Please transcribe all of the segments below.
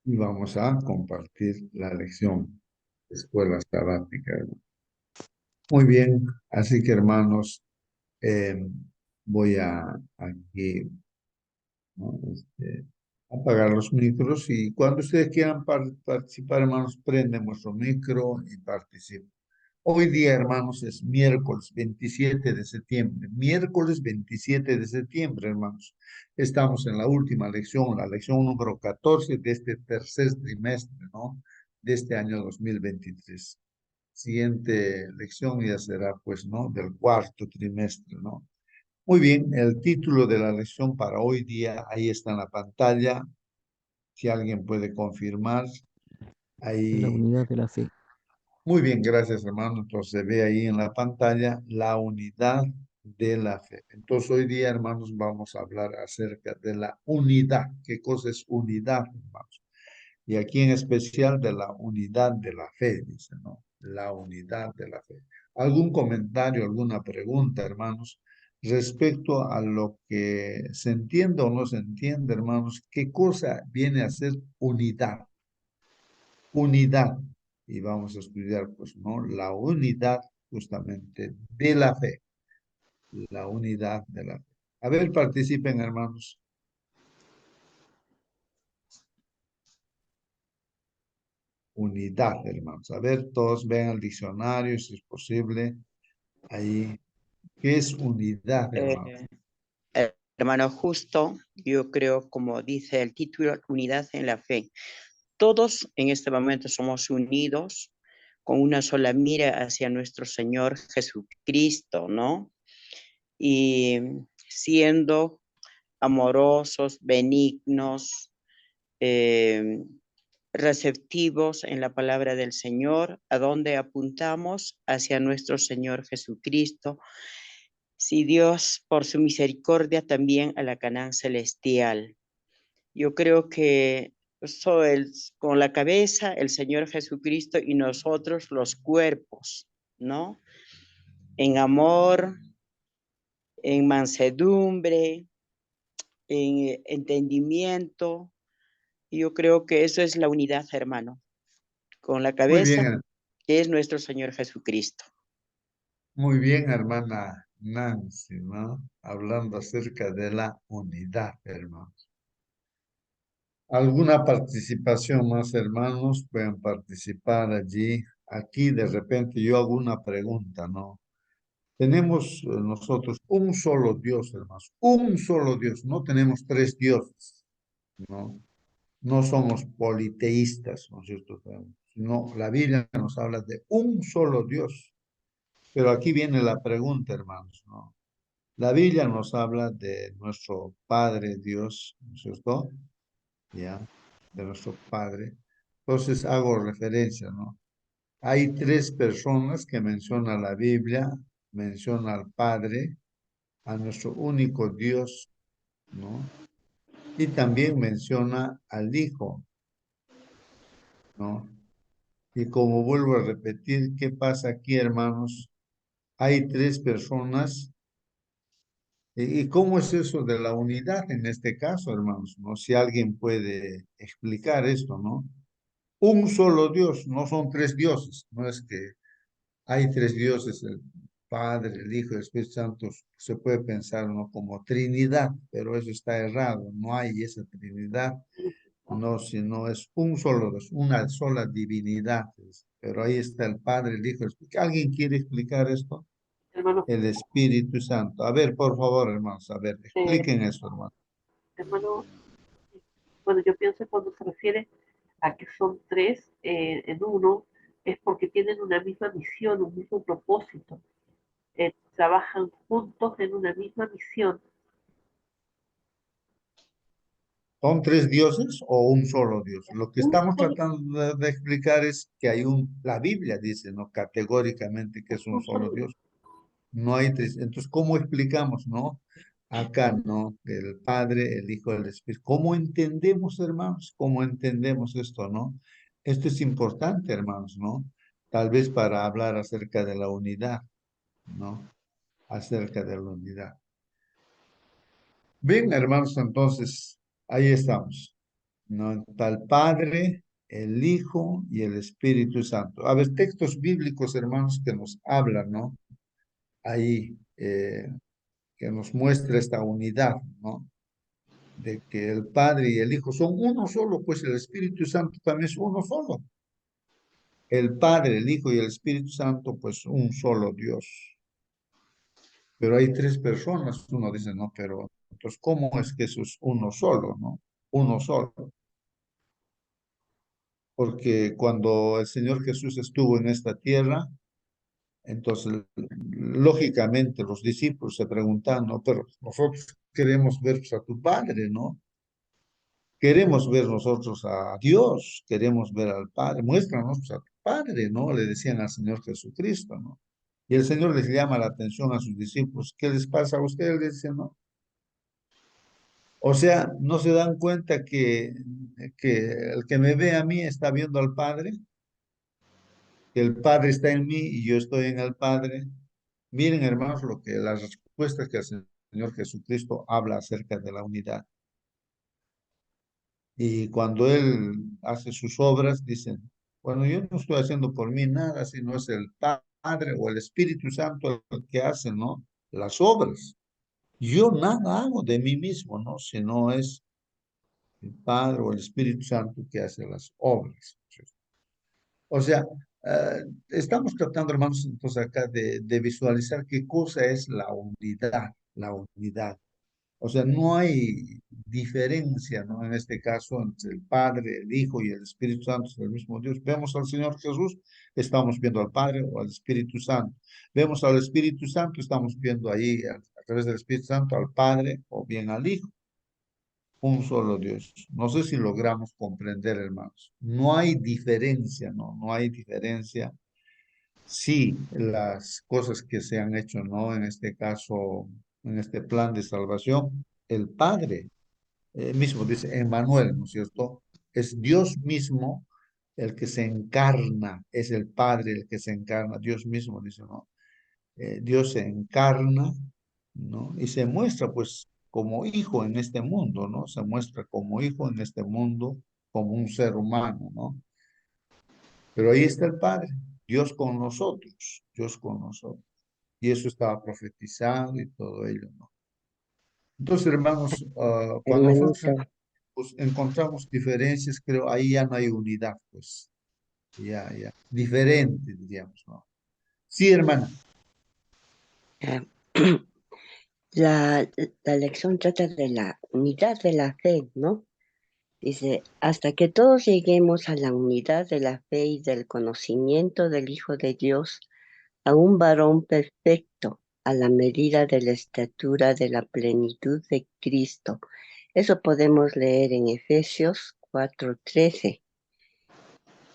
y vamos a compartir la lección de escuela sabática. Muy bien, así que hermanos, eh, voy a aquí, ¿no? Apagar los micros y cuando ustedes quieran participar, hermanos, prenden vuestro micro y participen. Hoy día, hermanos, es miércoles 27 de septiembre. Miércoles 27 de septiembre, hermanos. Estamos en la última lección, la lección número 14 de este tercer trimestre, ¿no? De este año 2023. Siguiente lección ya será, pues, ¿no? Del cuarto trimestre, ¿no? Muy bien, el título de la lección para hoy día, ahí está en la pantalla. Si alguien puede confirmar, La ahí. unidad de la fe. Muy bien, gracias hermano. Entonces se ve ahí en la pantalla la unidad de la fe. Entonces hoy día, hermanos, vamos a hablar acerca de la unidad. ¿Qué cosa es unidad, hermanos? Y aquí en especial de la unidad de la fe, dice, ¿no? La unidad de la fe. ¿Algún comentario, alguna pregunta, hermanos, respecto a lo que se entiende o no se entiende, hermanos? ¿Qué cosa viene a ser unidad? Unidad. Y vamos a estudiar, pues, ¿no? La unidad justamente de la fe. La unidad de la fe. A ver, participen, hermanos. Unidad, hermanos. A ver, todos ven el diccionario, si es posible. Ahí. ¿Qué es unidad, hermanos? Eh, Hermano Justo, yo creo, como dice el título, unidad en la fe. Todos en este momento somos unidos con una sola mira hacia nuestro Señor Jesucristo, ¿no? Y siendo amorosos, benignos, eh, receptivos en la palabra del Señor, a donde apuntamos hacia nuestro Señor Jesucristo, si Dios por su misericordia también a la Canaán celestial. Yo creo que con la cabeza el Señor Jesucristo y nosotros los cuerpos, ¿no? En amor, en mansedumbre, en entendimiento. Yo creo que eso es la unidad, hermano, con la Muy cabeza bien, que es nuestro Señor Jesucristo. muy bien, hermana Nancy, ¿no? Hablando acerca de la unidad, hermanos. ¿Alguna participación más, hermanos? Pueden participar allí. Aquí de repente yo hago una pregunta, ¿no? Tenemos nosotros un solo Dios, hermanos, un solo Dios, no tenemos tres dioses, ¿no? No somos politeístas, ¿no es cierto? No, la Biblia nos habla de un solo Dios, pero aquí viene la pregunta, hermanos, ¿no? La Biblia nos habla de nuestro Padre Dios, ¿no es cierto? ¿Ya? De nuestro Padre. Entonces hago referencia, ¿no? Hay tres personas que menciona la Biblia, menciona al Padre, a nuestro único Dios, ¿no? Y también menciona al Hijo, ¿no? Y como vuelvo a repetir, ¿qué pasa aquí, hermanos? Hay tres personas. ¿Y cómo es eso de la unidad en este caso, hermanos? ¿No? Si alguien puede explicar esto, ¿no? Un solo Dios, no son tres dioses, no es que hay tres dioses, el Padre, el Hijo y el Espíritu Santo, se puede pensar, ¿no? Como Trinidad, pero eso está errado, no hay esa Trinidad, no, sino es un solo Dios, una sola divinidad, pero ahí está el Padre, el Hijo, el Espíritu. ¿Alguien quiere explicar esto? Hermano, El Espíritu Santo. A ver, por favor, hermanos, a ver, eh, expliquen eso, hermano. hermano, bueno, yo pienso que cuando se refiere a que son tres en uno, es porque tienen una misma misión, un mismo propósito, trabajan juntos en una misma misión. ¿Son tres dioses o un solo Dios? Lo que Un estamos solo, tratando de explicar es que hay la Biblia dice, ¿no? Categóricamente que es un un solo solo Dios. No hay tres. Entonces, ¿cómo explicamos, no? Acá, ¿no? El Padre, el Hijo, el Espíritu. ¿Cómo entendemos, hermanos? ¿Cómo entendemos esto, no? Esto es importante, hermanos, ¿no? Tal vez para hablar acerca de la unidad, ¿no? Acerca de la unidad. Bien, hermanos, entonces, ahí estamos. ¿no? Está el Padre, el Hijo y el Espíritu Santo. A ver, textos bíblicos, hermanos, que nos hablan, ¿no? Ahí, que nos muestra esta unidad, ¿no? De que el Padre y el Hijo son uno solo, pues el Espíritu Santo también es uno solo. El Padre, el Hijo y el Espíritu Santo, pues un solo Dios. Pero hay tres personas, uno dice, no, pero entonces, ¿cómo es que eso es uno solo, no? Uno solo. Porque cuando el Señor Jesús estuvo en esta tierra, entonces, lógicamente, los discípulos se preguntan, no, pero nosotros queremos ver pues, a tu Padre, ¿no? Queremos ver nosotros a Dios, queremos ver al Padre, muéstranos pues, a tu Padre, ¿no? Le decían al Señor Jesucristo, ¿no? Y el Señor les llama la atención a sus discípulos, ¿qué les pasa a ustedes? Les dice, no. O sea, no se dan cuenta que el que me ve a mí está viendo al Padre, que el Padre está en mí y yo estoy en el Padre. Miren, hermanos, lo que las respuestas que el Señor Jesucristo habla acerca de la unidad. Y cuando Él hace sus obras, dicen, bueno, yo no estoy haciendo por mí nada, sino es el Padre o el Espíritu Santo el que hace, ¿no? Las obras. Yo nada hago de mí mismo, ¿no? Sino es el Padre o el Espíritu Santo que hace las obras. O sea, estamos tratando, hermanos, entonces acá de visualizar qué cosa es la unidad, la unidad. O sea, no hay diferencia, ¿no? En este caso, entre el Padre, el Hijo y el Espíritu Santo, es el mismo Dios. Vemos al Señor Jesús, estamos viendo al Padre o al Espíritu Santo. Vemos al Espíritu Santo, estamos viendo ahí a través del Espíritu Santo al Padre o bien al Hijo. Un solo Dios. No sé si logramos comprender, hermanos. No hay diferencia, ¿no? No hay diferencia. Sí, las cosas que se han hecho, ¿no? En este caso, en este plan de salvación, el Padre mismo dice Emmanuel, ¿no es cierto? Es Dios mismo el que se encarna, es el Padre el que se encarna, Dios mismo dice, ¿no? Dios se encarna, ¿no? Y se muestra pues como hijo en este mundo, ¿no? Se muestra como hijo en este mundo, como un ser humano, ¿no? Pero ahí está el Padre, Dios con nosotros, Dios con nosotros. Y eso estaba profetizado y todo ello, ¿no? Entonces, hermanos, cuando nosotros Hermanito, pues, encontramos diferencias, creo, ahí ya no hay unidad, pues, ya, diferente, diríamos, ¿no? Sí, hermana. ah, la, la lección trata de la unidad de la fe, ¿no? Dice, hasta que todos lleguemos a la unidad de la fe y del conocimiento del Hijo de Dios, a un varón perfecto, a la medida de la estatura de la plenitud de Cristo. Eso podemos leer en Efesios 4:13.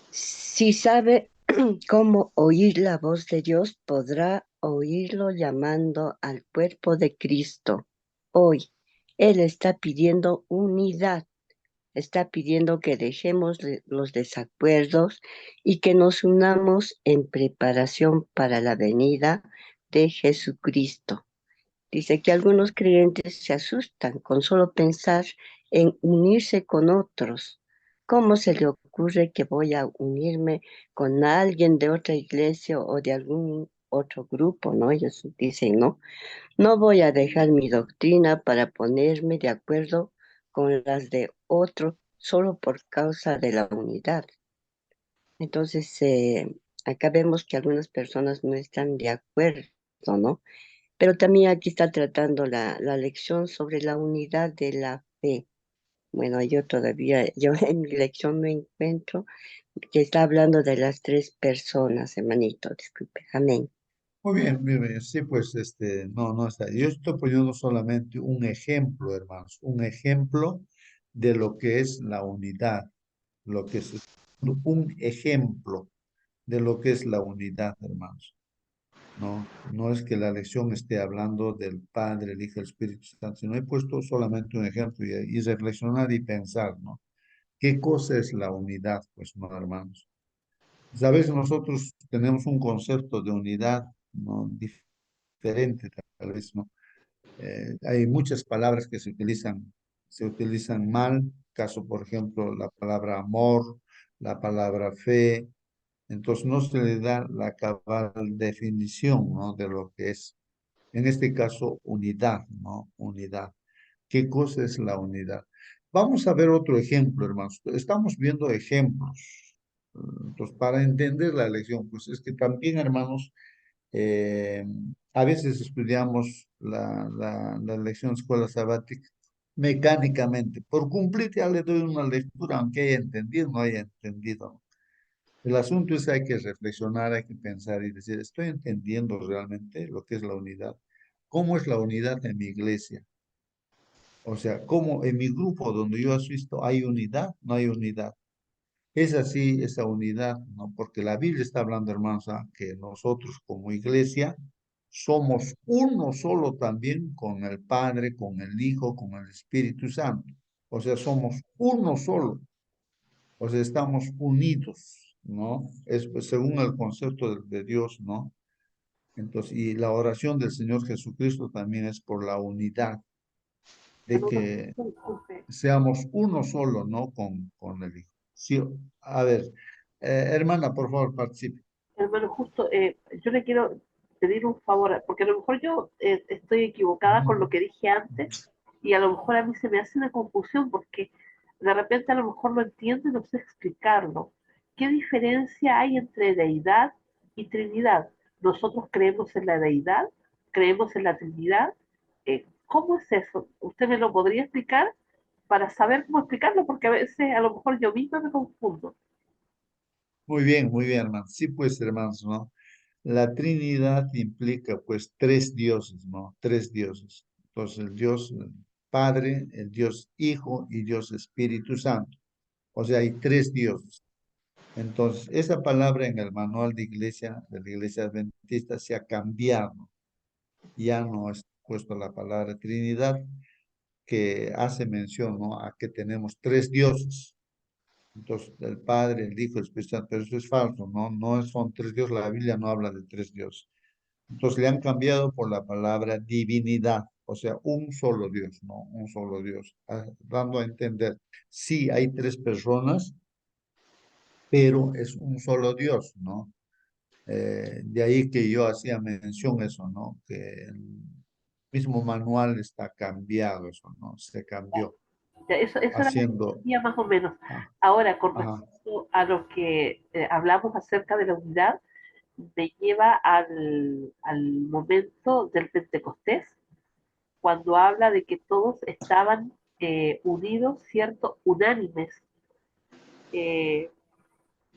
Si sabe cómo oír la voz de Dios, podrá oírlo llamando al cuerpo de Cristo. Hoy, Él está pidiendo unidad, está pidiendo que dejemos los desacuerdos y que nos unamos en preparación para la venida de Jesucristo. Dice que algunos creyentes se asustan con solo pensar en unirse con otros. ¿Cómo se le ocurre que voy a unirme con alguien de otra iglesia o de algún otro grupo? ¿No? Ellos dicen, no, no voy a dejar mi doctrina para ponerme de acuerdo con las de otro solo por causa de la unidad. Entonces, acá vemos que algunas personas no están de acuerdo, ¿no? Pero también aquí está tratando la lección sobre la unidad de la fe. Bueno, yo en mi lección me encuentro que está hablando de las tres personas, hermanito, disculpe. Amén. Muy bien, sí, pues, no está. Yo estoy poniendo solamente un ejemplo, hermanos, un ejemplo de lo que es la unidad, lo que es un ejemplo de lo que es la unidad, hermanos. No, no es que la lección esté hablando del Padre, el Hijo, el Espíritu Santo, sino he puesto solamente un ejemplo y reflexionar y pensar, ¿no? ¿Qué cosa es la unidad? Pues, no, hermanos. A veces nosotros tenemos un concepto de unidad, ¿no? Diferente, tal vez, ¿no? Hay muchas palabras que se utilizan se utilizan mal, caso por ejemplo la palabra amor, la palabra fe, entonces no se le da la cabal definición, ¿no? De lo que es, en este caso, unidad, ¿no? Unidad. ¿Qué cosa es la unidad? Vamos a ver otro ejemplo, hermanos. Estamos viendo ejemplos. Entonces, para entender la lección, pues es que también, hermanos, eh, a veces estudiamos la lección de escuela sabática mecánicamente. Por cumplir ya le doy una lectura, aunque haya entendido, no haya entendido. ¿No? El asunto es que hay que reflexionar, hay que pensar y decir, ¿estoy entendiendo realmente lo que es la unidad? ¿Cómo es la unidad en mi iglesia? O sea, ¿cómo en mi grupo donde yo asisto hay unidad? No hay unidad. Es así esa unidad, ¿no? Porque la Biblia está hablando, hermanos, que nosotros como iglesia somos uno solo también con el Padre, con el Hijo, con el Espíritu Santo. O sea, somos uno solo. O sea, estamos unidos, ¿no? Es pues, según el concepto de Dios, ¿no? Entonces, y la oración del Señor Jesucristo también es por la unidad, de Hermano, que disculpe. seamos uno solo, ¿no? Con el Hijo. Sí, a ver, hermana, por favor, participe. Hermano, justo, yo le quiero pedir un favor, porque a lo mejor yo estoy equivocada con Ujú. lo que dije antes y a lo mejor a mí se me hace una confusión porque de repente a lo mejor lo entiendo y no sé explicarlo. ¿Qué diferencia hay entre deidad y Trinidad? Nosotros creemos en la deidad, creemos en la Trinidad. ¿Cómo es eso? ¿Usted me lo podría explicar para saber cómo explicarlo? Porque a veces a lo mejor yo misma me confundo. Muy bien, hermano. Sí, pues, hermanos, ¿no? La Trinidad implica, pues, tres dioses, ¿no? Tres dioses. Entonces, el Dios Padre, el Dios Hijo y Dios Espíritu Santo. O sea, hay tres dioses. Entonces, esa palabra en el manual de la iglesia adventista se ha cambiado. Ya no es puesto la palabra Trinidad, que hace mención, ¿no? A que tenemos tres dioses. Entonces, el Padre, el Hijo, el Espíritu Santo, pero eso es falso, ¿no? Son tres dioses, la Biblia no habla de tres dioses. Entonces, le han cambiado por la palabra divinidad, o sea, un solo Dios, ¿no? Un solo Dios, dando a entender, sí, hay tres personas, pero es un solo Dios, ¿no? De ahí que yo hacía mención eso, ¿no? Que el mismo manual está cambiado, eso, ¿no? Se cambió, Ya, eso era lo que haciendo... entendía más o menos. ah, Ahora, con ajá. respecto a lo que hablamos acerca de la unidad, me lleva al momento del Pentecostés, cuando habla de que todos estaban unidos, ¿cierto? Unánimes, eh,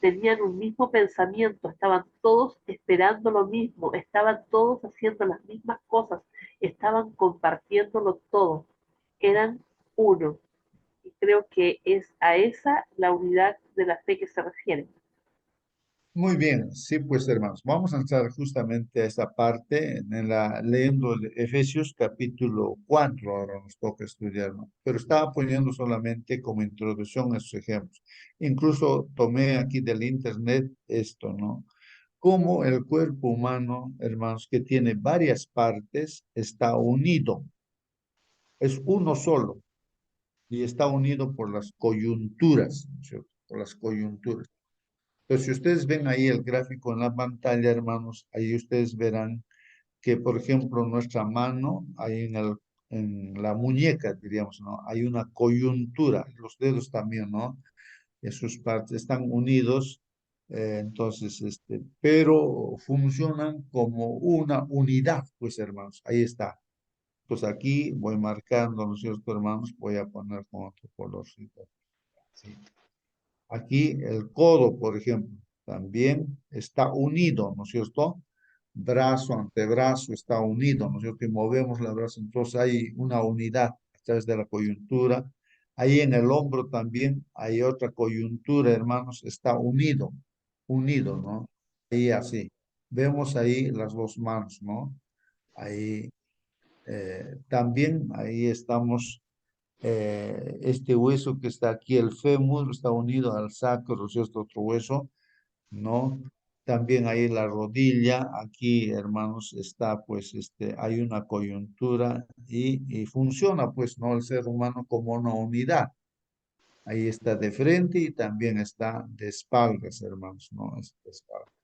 tenían un mismo pensamiento, estaban todos esperando lo mismo, estaban todos haciendo las mismas cosas, estaban compartiéndolo todo, eran uno. Y creo que es a esa la unidad de la fe que se refiere. Muy bien, sí, pues hermanos, vamos a entrar justamente a esa parte leyendo el Efesios capítulo 4, ahora nos toca estudiar, ¿no? Pero estaba poniendo solamente como introducción a esos ejemplos. Incluso tomé aquí del internet esto, ¿no? Cómo el cuerpo humano, hermanos, que tiene varias partes, está unido, es uno solo y está unido por las coyunturas, ¿no es cierto? Por las coyunturas. Entonces, si ustedes ven ahí el gráfico en la pantalla, hermanos, ahí ustedes verán que, por ejemplo, nuestra mano, ahí en la muñeca, diríamos, ¿no? Hay una coyuntura, los dedos también, ¿no? Sus partes están unidos, entonces, pero funcionan como una unidad, pues, hermanos, ahí está. Pues aquí voy marcando, ¿no es cierto, hermanos? Voy a poner con otro colorcito. Sí. Aquí el codo, por ejemplo, también está unido, ¿no es cierto? Brazo, antebrazo está unido, ¿no es cierto? Y movemos la brazo, entonces hay una unidad a través de la coyuntura. Ahí en el hombro también hay otra coyuntura, hermanos, está unido, ¿no? Ahí así. Vemos ahí las dos manos, ¿no? Ahí también, ahí estamos este hueso que está aquí, el fémur, está unido al sacro, ¿no es cierto? Otro hueso, ¿no? también ahí la rodilla, aquí, hermanos, está, pues, hay una coyuntura y funciona, pues, ¿no? El ser humano como una unidad. Ahí está de frente y también está de espaldas, hermanos, ¿no? Es de espaldas.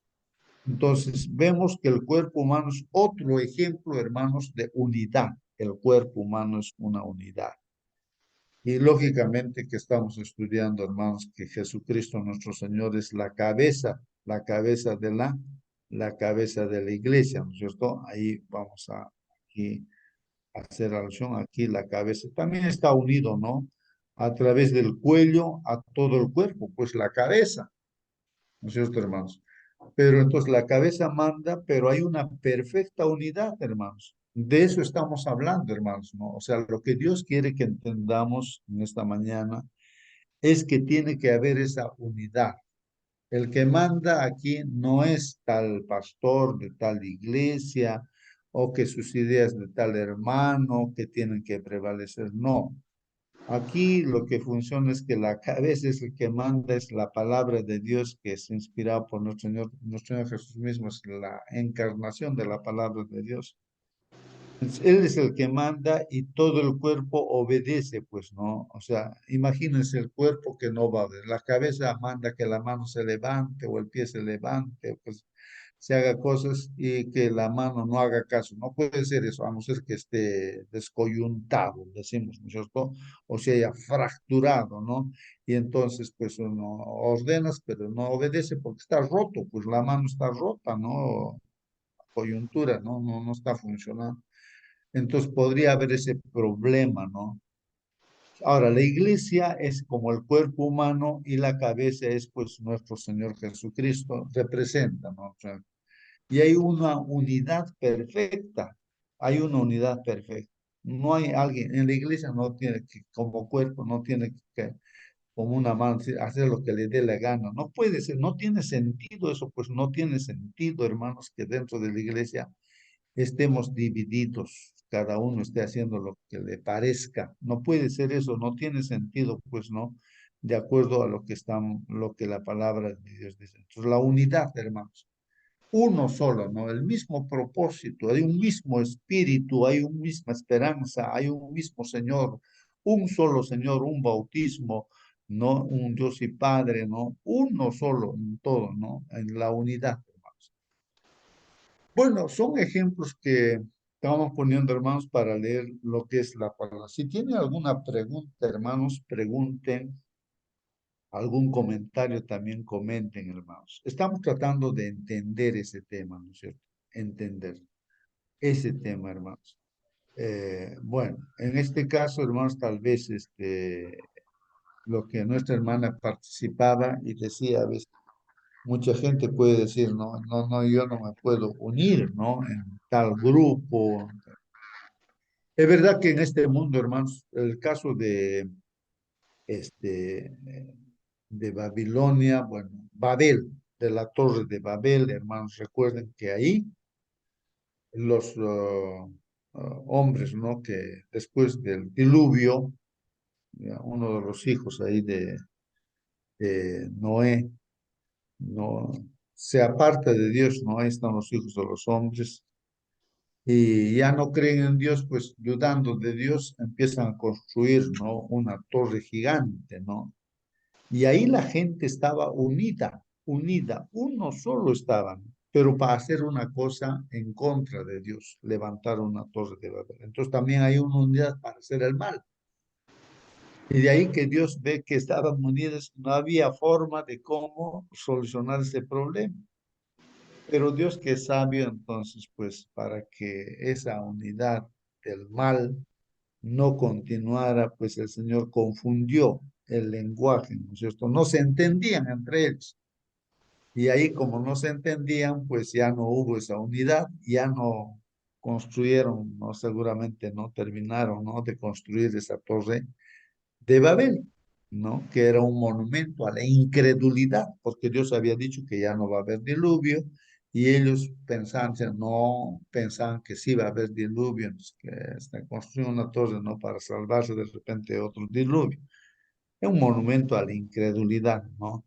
Entonces, vemos que el cuerpo humano es otro ejemplo, hermanos, de unidad. El cuerpo humano es una unidad. Y lógicamente que estamos estudiando, hermanos, que Jesucristo nuestro Señor es la cabeza la cabeza de la iglesia, ¿no es cierto? Ahí vamos a aquí, hacer alusión, aquí la cabeza también está unido, ¿no? A través del cuello a todo el cuerpo, pues la cabeza, ¿no es cierto, hermanos? Pero entonces la cabeza manda, pero hay una perfecta unidad, hermanos. De eso estamos hablando, hermanos, ¿no? O sea, lo que Dios quiere que entendamos en esta mañana es que tiene que haber esa unidad. El que manda aquí no es tal pastor de tal iglesia o que sus ideas de tal hermano que tienen que prevalecer. No. Aquí lo que funciona es que la cabeza es el que manda, es la palabra de Dios que es inspirada por nuestro Señor Jesús mismo, es la encarnación de la palabra de Dios. Él es el que manda y todo el cuerpo obedece, pues, ¿no? O sea, imagínense el cuerpo que no va a ver. La cabeza manda que la mano se levante o el pie se levante, pues se haga cosas y que la mano no haga caso. No puede ser eso, a no ser que esté descoyuntado, decimos, ¿no es cierto? O se haya fracturado, ¿no? Y entonces, pues, uno ordenas, pero no obedece porque está roto, pues la mano está rota, ¿no? Coyuntura, ¿no? No está funcionando. Entonces podría haber ese problema, ¿no? Ahora, la iglesia es como el cuerpo humano y la cabeza es pues nuestro Señor Jesucristo, representa, ¿no? O sea, y hay una unidad perfecta, hay una unidad perfecta. No hay alguien, en la iglesia no tiene que, como cuerpo, no tiene que, como una mano, hacer lo que le dé la gana. No puede ser, no tiene sentido eso, pues no tiene sentido, hermanos, que dentro de la iglesia estemos divididos, cada uno esté haciendo lo que le parezca. No puede ser eso, no tiene sentido, pues no, de acuerdo a lo que lo que la palabra de Dios dice. Entonces, la unidad, hermanos, uno solo, ¿no? El mismo propósito, hay un mismo espíritu, hay una misma esperanza, hay un mismo Señor, un solo Señor, un bautismo, ¿no? Un Dios y Padre, ¿no? Uno solo en todo, ¿no? En la unidad, hermanos. Bueno, son ejemplos que estamos poniendo, hermanos, para leer lo que es la palabra. Si tienen alguna pregunta, hermanos, pregunten. Algún comentario también comenten, hermanos. Estamos tratando de entender ese tema, ¿no es cierto? Entender ese tema, hermanos. Bueno, en este caso, hermanos, tal vez lo que nuestra hermana participaba y decía, a veces, mucha gente puede decir, no, yo no me puedo unir, ¿no? En tal grupo. Es verdad que en este mundo, hermanos, el caso este, eh, de Babilonia, bueno, Babel, de la torre de Babel, hermanos, recuerden que ahí los hombres, ¿no? Que después del diluvio, ya, uno de los hijos ahí de Noé, no se aparta de Dios, no ahí están los hijos de los hombres, y ya no creen en Dios, pues dudando de Dios, empiezan a construir, ¿no? Una torre gigante, ¿no? Y ahí la gente estaba unida, uno solo estaban, pero para hacer una cosa en contra de Dios, levantar una torre de Babel. Entonces también hay una unidad para hacer el mal. Y de ahí que Dios ve que estaban unidas, no había forma de cómo solucionar ese problema. Pero Dios que es sabio, entonces, pues para que esa unidad del mal no continuara, pues el Señor confundió el lenguaje, ¿no es cierto? No se entendían entre ellos. Y ahí como no se entendían, pues ya no hubo esa unidad, ya no construyeron, no seguramente no terminaron, ¿no? De construir esa torre de Babel, ¿no? Que era un monumento a la incredulidad, porque Dios había dicho que ya no va a haber diluvio, y ellos pensaban, no, pensaban que sí va a haber diluvio, entonces que construyendo una torre, ¿no? Para salvarse de repente de otro diluvio. Es un monumento a la incredulidad, ¿no?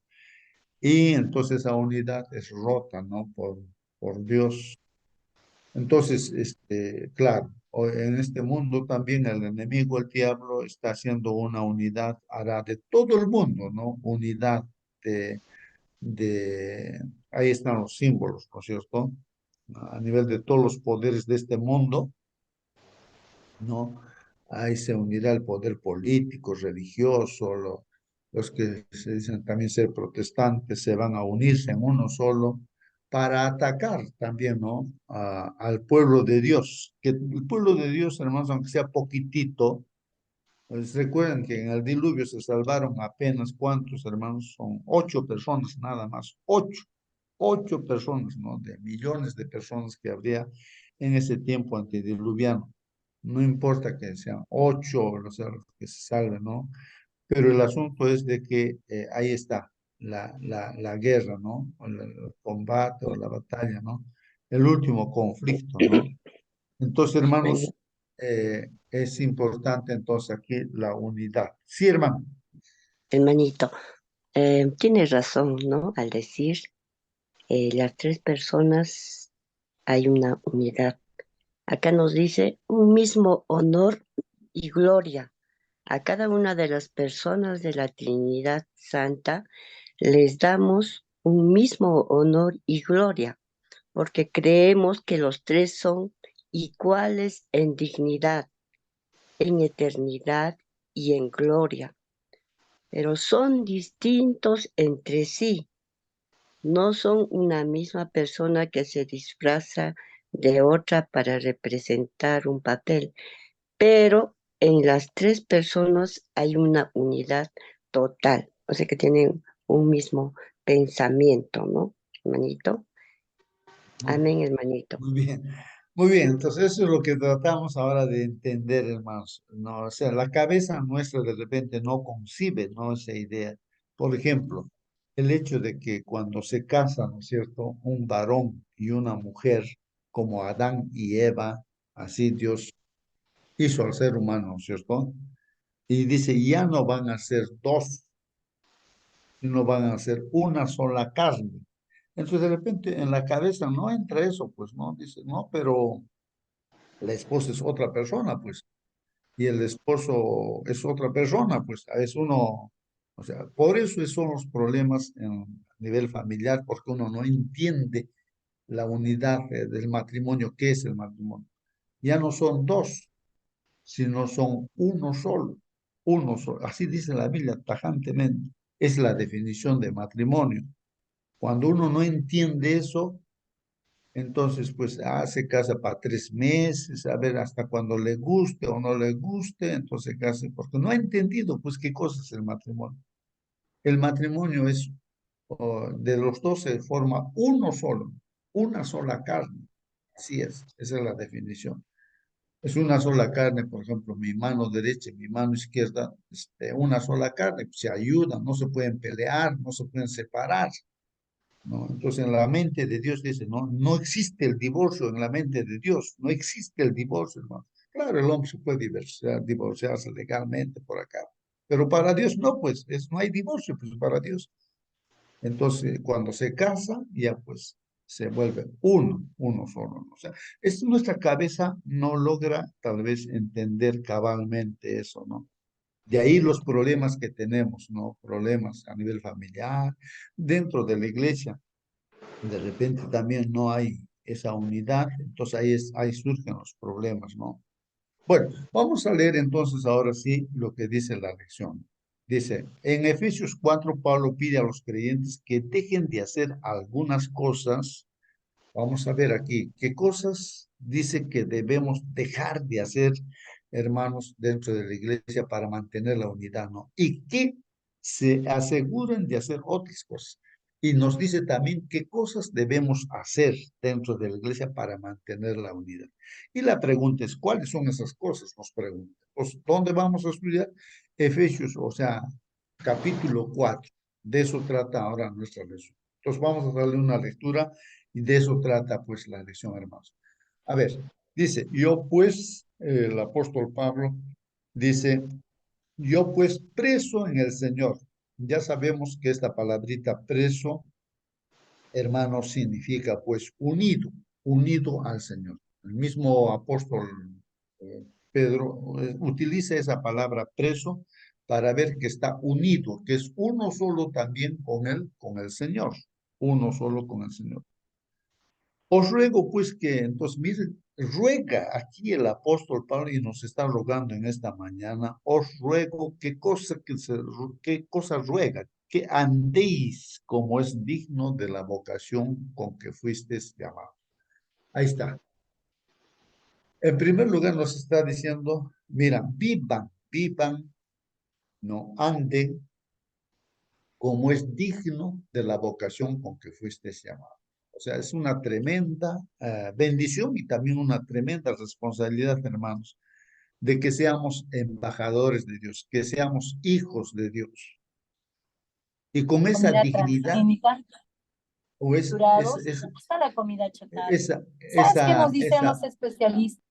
y entonces esa unidad es rota, ¿no? Por Dios. Entonces, claro, en este mundo también el enemigo, el diablo, está haciendo una unidad, hará de todo el mundo, ¿no? Unidad de, de, ahí están los símbolos, ¿no es cierto? A nivel de todos los poderes de este mundo, ¿no? Ahí se unirá el poder político, religioso, los que se dicen también ser protestantes se van a unirse en uno solo para atacar también, ¿no? Al pueblo de Dios. Que el pueblo de Dios, hermanos, aunque sea poquitito, pues recuerden que en el diluvio se salvaron apenas cuántos, hermanos, son 8 personas nada más, 8 personas, ¿no? De millones de personas que habría en ese tiempo antediluviano. No importa que sean 8, o sea, los que se salven, ¿no? Pero el asunto es de que ahí está la guerra, ¿no? O el combate o la batalla, ¿no? El último conflicto, ¿no? Entonces, hermanos, Hermani- es importante entonces aquí la unidad. Sí, hermano. Hermanito, tienes razón, ¿no? Al decir las tres personas hay una unidad. Acá nos dice un mismo honor y gloria. A cada una de las personas de la Trinidad Santa les damos un mismo honor y gloria, porque creemos que los tres son iguales en dignidad, en eternidad y en gloria, pero son distintos entre sí. No son una misma persona que se disfraza de otra para representar un papel, pero en las tres personas hay una unidad total, o sea que tienen un mismo pensamiento, ¿no, hermanito? Muy Amén, hermanito. muy bien, muy bien. Entonces eso es lo que tratamos ahora de entender, hermanos. No, o sea, la cabeza nuestra de repente no concibe, ¿no? Esa idea. Por ejemplo, el hecho de que cuando se casan, ¿no es cierto? Un varón y una mujer, como Adán y Eva, así Dios hizo al ser humano, ¿no es cierto? Y dice, ya no van a ser dos, sino van a ser una sola carne. Entonces de repente en la cabeza no entra eso, pues no, dice, no, pero la esposa es otra persona, pues, y el esposo es otra persona, pues, es uno, o sea, por eso son los problemas a nivel familiar, porque uno no entiende la unidad del matrimonio, ¿qué es el matrimonio? Ya no son dos, sino son uno solo, así dice la Biblia tajantemente, es la definición de matrimonio. Cuando uno no entiende eso, entonces, pues, se casa para 3 meses, a ver hasta cuando le guste o no le guste, entonces case, porque no ha entendido, pues, qué cosa es el matrimonio. El matrimonio es, de los dos se forma uno solo, una sola carne. Así es, esa es la definición. Es una sola carne, por ejemplo, mi mano derecha y mi mano izquierda, una sola carne, se ayudan, no se pueden pelear, no se pueden separar. ¿No? Entonces, en la mente de Dios dice, no, no existe el divorcio en la mente de Dios, no existe el divorcio, hermano. Claro, el hombre se puede divorciarse legalmente por acá, pero para Dios no, pues, no hay divorcio, pues, para Dios. Entonces, cuando se casa, ya pues se vuelve uno solo, ¿no? O sea, nuestra cabeza no logra tal vez entender cabalmente eso, ¿no? De ahí los problemas que tenemos, ¿no? Problemas a nivel familiar, dentro de la iglesia de repente también no hay esa unidad, entonces ahí surgen los problemas, ¿no? Bueno, vamos a leer entonces ahora sí lo que dice la lección. Dice, en Efesios 4, Pablo pide a los creyentes que dejen de hacer algunas cosas. Vamos a ver aquí, ¿qué cosas dice que debemos dejar de hacer, hermanos, dentro de la iglesia para mantener la unidad, ¿no? Y que se aseguren de hacer otras cosas. Y nos dice también qué cosas debemos hacer dentro de la iglesia para mantener la unidad. Y la pregunta es, ¿cuáles son esas cosas? Nos pregunta. Pues, ¿dónde vamos a estudiar? Efesios, o sea, capítulo 4. De eso trata ahora nuestra lección. Entonces vamos a darle una lectura y de eso trata pues la lección, hermanos. A ver, dice, yo pues, el apóstol Pablo dice, yo pues preso en el Señor. Ya sabemos que esta palabrita preso, hermano, significa pues unido, unido al Señor. El mismo apóstol Pedro utiliza esa palabra preso para ver que está unido, que es uno solo también con el Señor, uno solo con el Señor. Os ruego pues que, entonces, miren, ruega aquí el apóstol Pablo y nos está rogando en esta mañana, os ruego qué cosa ruega, que andéis como es digno de la vocación con que fuisteis llamados. Ahí está. En primer lugar nos está diciendo, mira, vivan, no anden como es digno de la vocación con que fuiste llamado. O sea, es una tremenda bendición y también una tremenda responsabilidad, hermanos, de que seamos embajadores de Dios, que seamos hijos de Dios. Y con esa Comida dignidad, transgénica, o durados, me gusta la comida chatarra. esa, ¿Sabes qué nos esa, dicen los esa, especialistas?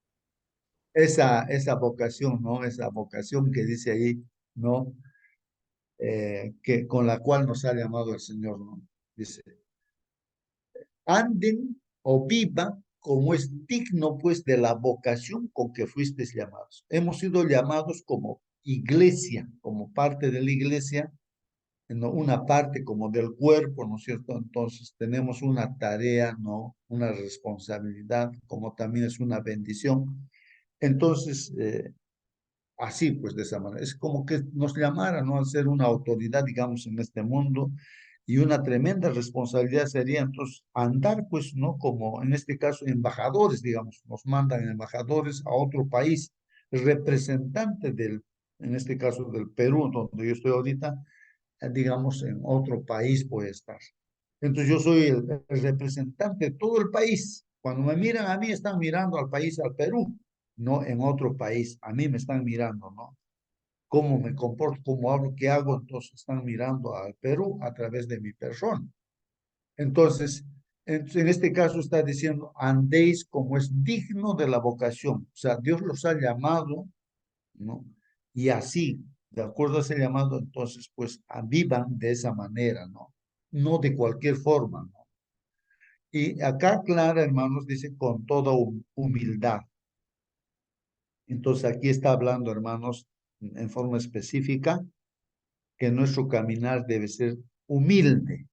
esa vocación, ¿no? Esa vocación que dice ahí, ¿no? Que con la cual nos ha llamado el Señor, ¿no? Dice, anden o vivan como es digno pues de la vocación con que fuisteis llamados. Hemos sido llamados como iglesia, como parte de la iglesia, ¿no? Una parte como del cuerpo, ¿no es cierto? Entonces tenemos una tarea, ¿no? Una responsabilidad, como también es una bendición. Entonces, así pues de esa manera, es como que nos llamara, ¿no? A ser una autoridad, digamos, en este mundo y una tremenda responsabilidad sería entonces andar, pues, ¿no? Como en este caso, embajadores, digamos, nos mandan embajadores a otro país, representante en este caso del Perú, donde yo estoy ahorita, digamos, en otro país puede estar. Entonces yo soy el representante de todo el país. Cuando me miran a mí, están mirando al país, al Perú, no en otro país. A mí me están mirando, ¿no? Cómo me comporto, cómo hablo, qué hago, entonces están mirando al Perú a través de mi persona. Entonces, en este caso está diciendo, andéis como es digno de la vocación. O sea, Dios los ha llamado, ¿no? Y así, de acuerdo a ese llamado, entonces, pues, vivan de esa manera, ¿no? No de cualquier forma, ¿no? Y acá, Clara, hermanos, dice con toda humildad. Entonces, aquí está hablando, hermanos, en forma específica, que nuestro caminar debe ser humilde,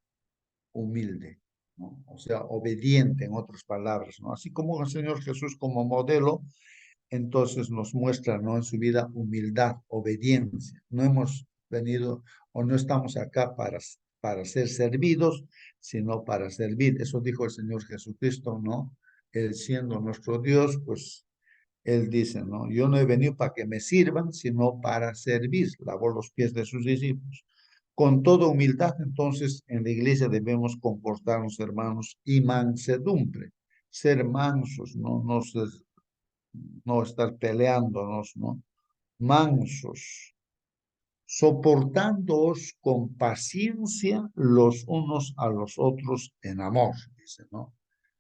humilde, ¿no? O sea, obediente, en otras palabras, ¿no? Así como el Señor Jesús como modelo, entonces nos muestra, ¿no? En su vida humildad, obediencia. No hemos venido o no estamos acá para ser servidos, sino para servir. Eso dijo el Señor Jesucristo, ¿no? Él siendo nuestro Dios, pues él dice, ¿no? Yo no he venido para que me sirvan, sino para servir. Lavó los pies de sus discípulos. Con toda humildad, entonces, en la iglesia debemos comportarnos, hermanos, y mansedumbre. Ser mansos, ¿no? No estar peleándonos, ¿no? Mansos, soportándoos con paciencia los unos a los otros en amor, dice, ¿no?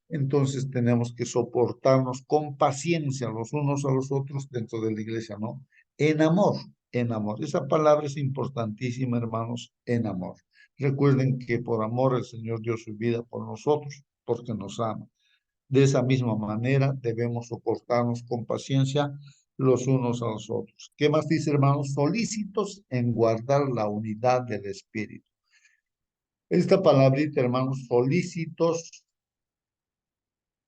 Entonces tenemos que soportarnos con paciencia los unos a los otros dentro de la iglesia, ¿no? En amor, en amor. Esa palabra es importantísima, hermanos, en amor. Recuerden que por amor el Señor dio su vida por nosotros, porque nos ama. De esa misma manera debemos soportarnos con paciencia los unos a los otros. ¿Qué más dice, hermanos? Solícitos en guardar la unidad del Espíritu. Esta palabrita, hermanos, solícitos,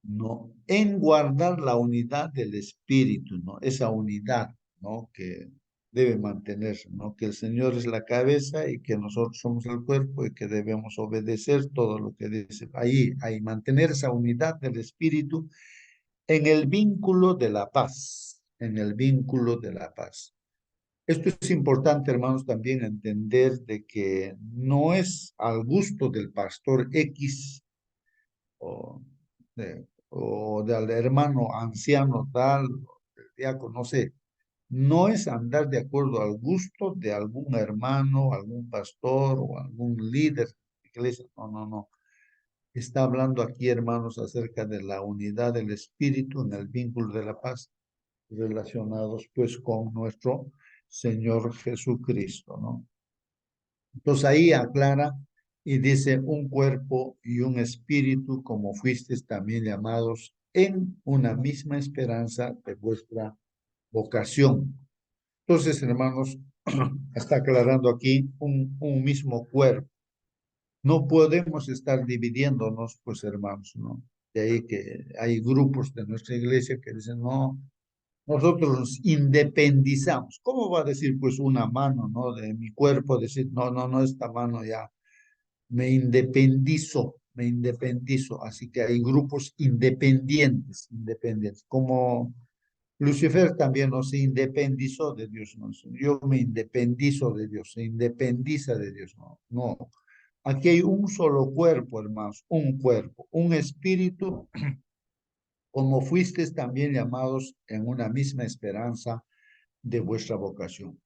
¿no? En guardar la unidad del Espíritu, ¿no? Esa unidad, ¿no? Que debe mantenerse, ¿no? Que el Señor es la cabeza y que nosotros somos el cuerpo y que debemos obedecer todo lo que dice. Ahí mantener esa unidad del Espíritu en el vínculo de la paz, en el vínculo de la paz. Esto es importante, hermanos, también entender de que no es al gusto del pastor X o del hermano anciano tal, del diácono, no sé. No es andar de acuerdo al gusto de algún hermano, algún pastor o algún líder de iglesia. No, no, no. Está hablando aquí, hermanos, acerca de la unidad del espíritu en el vínculo de la paz, relacionados pues con nuestro Señor Jesucristo, ¿no? Entonces ahí aclara y dice un cuerpo y un espíritu, como fuisteis también llamados en una misma esperanza de vuestra vocación. Entonces, hermanos, está aclarando aquí un mismo cuerpo. No podemos estar dividiéndonos, pues, hermanos, ¿no? De ahí que hay grupos de nuestra iglesia que dicen, no, nosotros nos independizamos. ¿Cómo va a decir, pues, una mano, ¿no? De mi cuerpo, decir, no, no, no, esta mano ya me independizo, me independizo. Así que hay grupos independientes, independientes, como Lucifer también no se independizó de Dios, no. Yo me independizo de Dios, se independiza de Dios, no, no. Aquí hay un solo cuerpo, hermanos, un cuerpo, un espíritu, como fuisteis también llamados en una misma esperanza de vuestra vocación.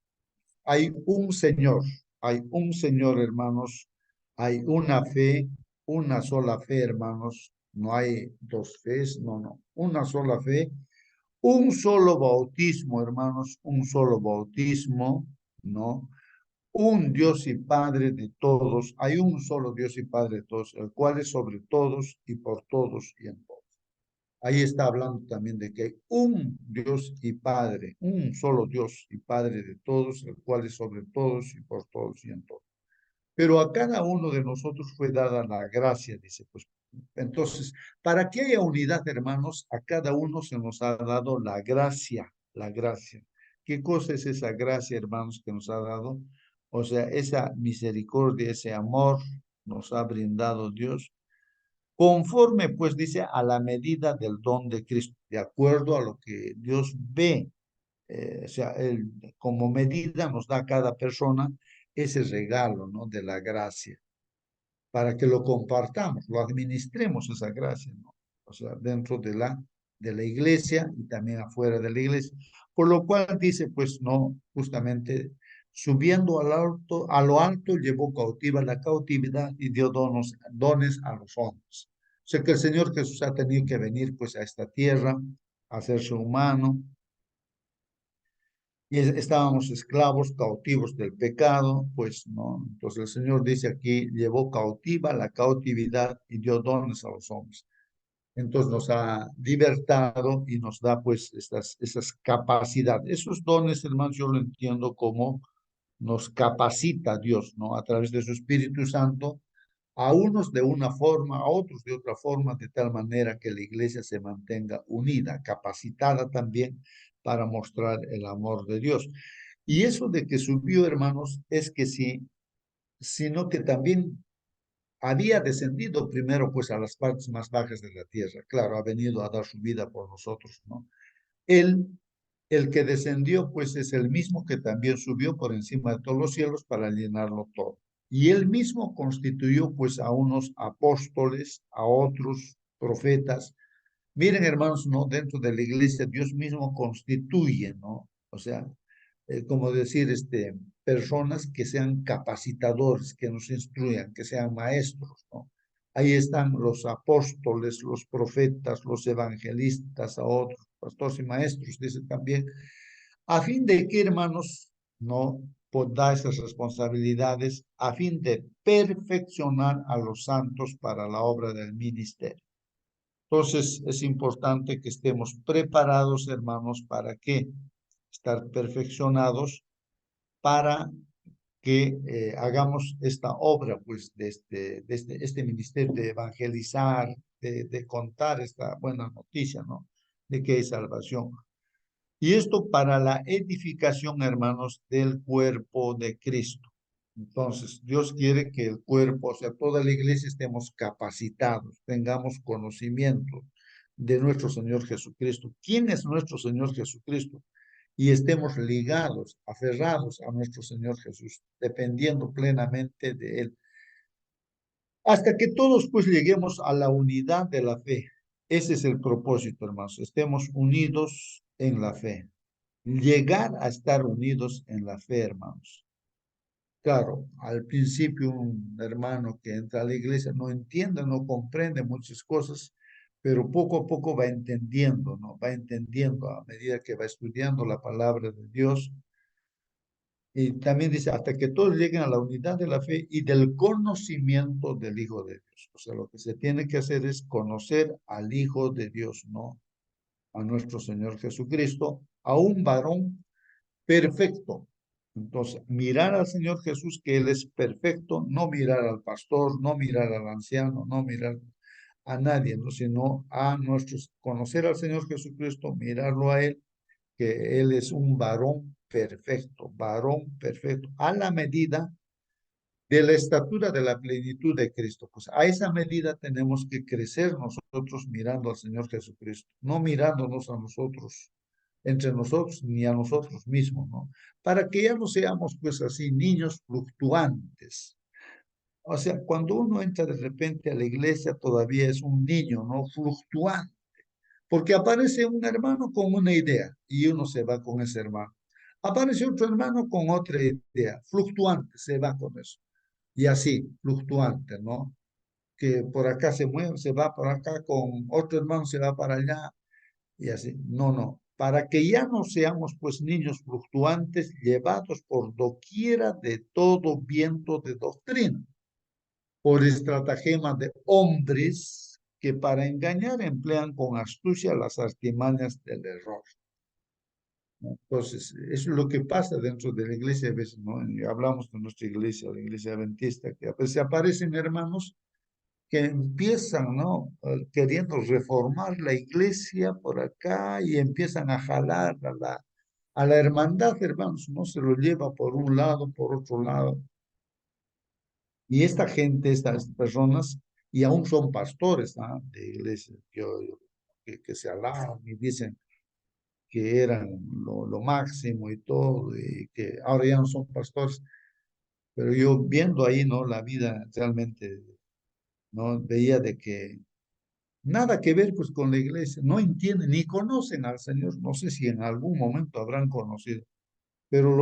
Hay un Señor, hermanos, hay una fe, una sola fe, hermanos, no hay dos fees, no, no, una sola fe, un solo bautismo, hermanos, un solo bautismo, ¿no? Un Dios y Padre de todos, hay un solo Dios y Padre de todos, el cual es sobre todos y por todos y en todos. Ahí está hablando también de que hay un Dios y Padre, un solo Dios y Padre de todos, el cual es sobre todos y por todos y en todos. Pero a cada uno de nosotros fue dada la gracia, dice, pues. Entonces, para que haya unidad, hermanos, a cada uno se nos ha dado la gracia, la gracia. ¿Qué cosa es esa gracia, hermanos, que nos ha dado? O sea, esa misericordia, ese amor nos ha brindado Dios, conforme, pues, dice, a la medida del don de Cristo, de acuerdo a lo que Dios ve. O sea, Él como medida nos da a cada persona ese regalo, ¿no? De la gracia, para que lo compartamos, lo administremos esa gracia, ¿no? O sea, dentro de la iglesia y también afuera de la iglesia. Por lo cual dice, pues, no, justamente, subiendo a lo alto, llevó cautiva la cautividad y dio dones a los hombres. O sea que el Señor Jesús ha tenido que venir, pues, a esta tierra, a hacerse humano, y estábamos esclavos, cautivos del pecado, pues no. Entonces el Señor dice aquí, llevó cautiva la cautividad y dio dones a los hombres. Entonces nos ha libertado y nos da pues esas capacidades. Esos dones, hermanos, yo lo entiendo como nos capacita Dios, ¿no? A través de su Espíritu Santo, a unos de una forma, a otros de otra forma, de tal manera que la iglesia se mantenga unida, capacitada también para mostrar el amor de Dios. Y eso de que subió, hermanos, es que sí, sino que también había descendido primero pues a las partes más bajas de la tierra. Claro, ha venido a dar su vida por nosotros, ¿no? Él, el que descendió, pues es el mismo que también subió por encima de todos los cielos para llenarlo todo. Y él mismo constituyó, pues, a unos apóstoles, a otros profetas. Miren, hermanos, ¿no? Dentro de la iglesia, Dios mismo constituye, ¿no? O sea, como decir, personas que sean capacitadores, que nos instruyan, que sean maestros, ¿no? Ahí están los apóstoles, los profetas, los evangelistas, a otros pastores y maestros, dice también, a fin de que, hermanos, no da esas responsabilidades, a fin de perfeccionar a los santos para la obra del ministerio. Entonces, es importante que estemos preparados, hermanos, ¿para qué? Estar perfeccionados para que hagamos esta obra, pues, de este ministerio de evangelizar, de contar esta buena noticia, ¿no? De que hay salvación. Y esto para la edificación, hermanos, del cuerpo de Cristo. Entonces, Dios quiere que el cuerpo, o sea, toda la iglesia estemos capacitados, tengamos conocimiento de nuestro Señor Jesucristo. ¿Quién es nuestro Señor Jesucristo? Y estemos ligados, aferrados a nuestro Señor Jesús, dependiendo plenamente de Él. Hasta que todos pues lleguemos a la unidad de la fe. Ese es el propósito, hermanos. Estemos unidos en la fe. Llegar a estar unidos en la fe, hermanos. Claro, al principio un hermano que entra a la iglesia no entiende, no comprende muchas cosas, pero poco a poco va entendiendo, ¿no? Va entendiendo a medida que va estudiando la palabra de Dios Y también dice, hasta que todos lleguen a la unidad de la fe y del conocimiento del Hijo de Dios. O sea, lo que se tiene que hacer es conocer al Hijo de Dios, ¿no? A nuestro Señor Jesucristo, a un varón perfecto. Entonces, mirar al Señor Jesús, que Él es perfecto, no mirar al pastor, no mirar al anciano, no mirar a nadie, ¿no? Sino a nuestros, conocer al Señor Jesucristo, mirarlo a Él, que Él es un varón perfecto, a la medida de la estatura de la plenitud de Cristo. Pues a esa medida tenemos que crecer nosotros mirando al Señor Jesucristo, no mirándonos a nosotros, entre nosotros, ni a nosotros mismos, ¿no? Para que ya no seamos, pues así, niños fluctuantes. O sea, cuando uno entra de repente a la iglesia, todavía es un niño, ¿no? Fluctuante. Porque aparece un hermano con una idea y uno se va con ese hermano. Aparece otro hermano con otra idea, fluctuante, se va con eso. Y así, fluctuante, ¿no? Que por acá se mueve, se va por acá, con otro hermano se va para allá, y así. No, no. Para que ya no seamos pues niños fluctuantes llevados por doquiera de todo viento de doctrina, por estratagemas de hombres que para engañar emplean con astucia las artimañas del error. ¿No? Entonces, eso es lo que pasa dentro de la iglesia a veces, ¿no? Y hablamos de nuestra iglesia, la iglesia adventista, que a veces aparecen hermanos que empiezan, ¿no? Queriendo reformar la iglesia por acá y empiezan a jalar a la hermandad, hermanos, ¿no? Se lo lleva por un lado, por otro lado. Y esta gente, estas personas, y aún son pastores, ¿no? De iglesia, que se alaban y dicen que eran lo máximo y todo, y que ahora ya no son pastores. Pero yo viendo ahí, ¿no? La vida realmente, ¿no? Veía de que nada que ver pues con la iglesia, no entienden ni conocen al Señor, no sé si en algún momento habrán conocido, pero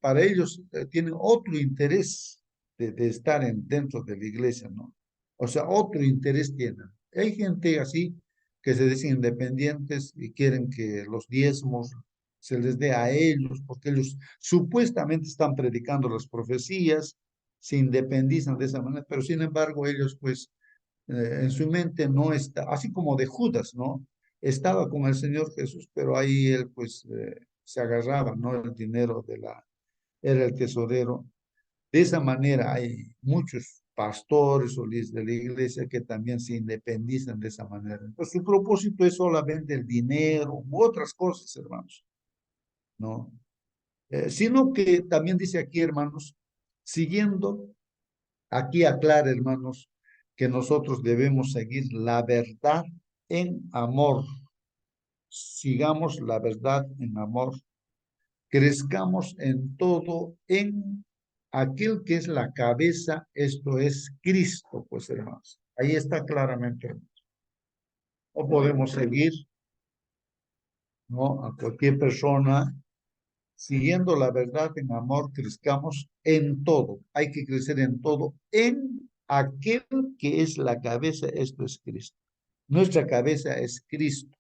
para ellos tienen otro interés de estar dentro de la iglesia, ¿no? O sea, otro interés tienen. Hay gente así que se dicen independientes y quieren que los diezmos se les dé a ellos, porque ellos supuestamente están predicando las profecías, se independizan de esa manera, pero sin embargo ellos pues en su mente no está, así como de Judas, ¿no? Estaba con el Señor Jesús, pero ahí él pues se agarraba, ¿no? El dinero era el tesorero. De esa manera hay muchos pastores o líderes de la iglesia que también se independizan de esa manera. Entonces su propósito es solamente el dinero u otras cosas, hermanos, ¿no? Sino que también dice aquí, hermanos, siguiendo, aquí aclara, hermanos, que nosotros debemos seguir la verdad en amor. Sigamos la verdad en amor. Crezcamos en todo en aquel que es la cabeza, esto es Cristo, pues hermanos. Ahí está claramente, hermanos. No podemos seguir, ¿no? A cualquier persona siguiendo la verdad en amor, crezcamos en todo. Hay que crecer en todo, en aquel que es la cabeza, esto es Cristo. Nuestra cabeza es Cristo,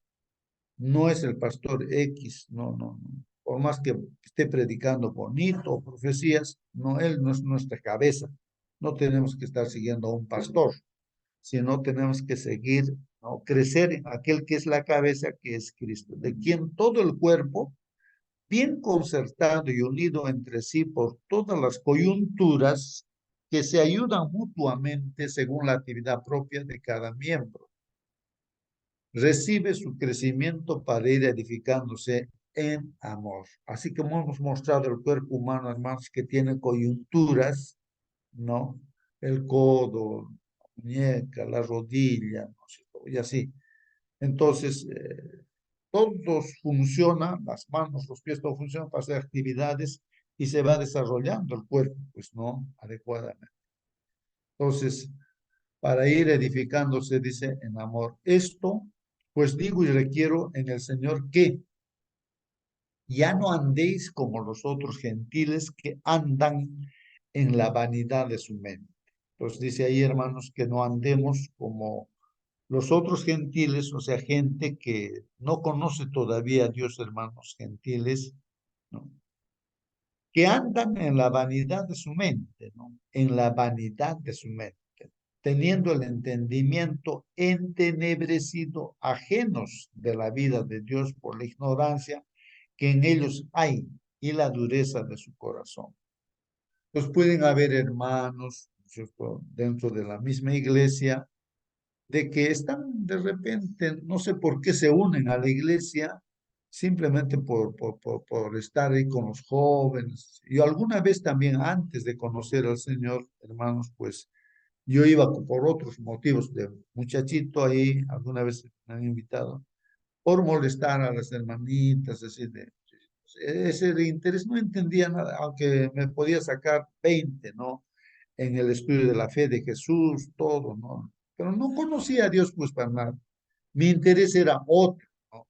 no es el pastor X, no, no, no. Por más que esté predicando bonito, profecías, no, él no es nuestra cabeza. No tenemos que estar siguiendo a un pastor, sino tenemos que seguir, ¿no? Crecer en aquel que es la cabeza, que es Cristo, de quien todo el cuerpo, bien concertado y unido entre sí por todas las coyunturas que se ayudan mutuamente según la actividad propia de cada miembro, recibe su crecimiento para ir edificándose en amor. Así como hemos mostrado el cuerpo humano, hermanos, que tiene coyunturas, ¿no? El codo, la muñeca, la rodilla, ¿no? Y así. Entonces, todos funcionan, las manos, los pies, todo funcionan para hacer actividades y se va desarrollando el cuerpo, pues no adecuadamente. Entonces, para ir edificándose, dice, en amor. Esto, pues digo y requiero en el Señor que ya no andéis como los otros gentiles que andan en la vanidad de su mente. Entonces dice ahí, hermanos, que no andemos como los otros gentiles, o sea, gente que no conoce todavía a Dios, hermanos gentiles, ¿no? que andan en la vanidad de su mente, ¿no? En la vanidad de su mente, teniendo el entendimiento entenebrecido, ajenos de la vida de Dios por la ignorancia que en ellos hay y la dureza de su corazón. Pues pueden haber hermanos, ¿cierto?, dentro de la misma iglesia, de que están de repente, no sé por qué se unen a la iglesia, simplemente por estar ahí con los jóvenes. Yo alguna vez también, antes de conocer al Señor, hermanos, pues yo iba por otros motivos de muchachito ahí, alguna vez me han invitado, por molestar a las hermanitas, así de ese de interés, no entendía nada, aunque me podía sacar 20, ¿no? En el estudio de la fe de Jesús, todo, ¿no? Pero no conocía a Dios, pues, para nada. Mi interés era otro, ¿no?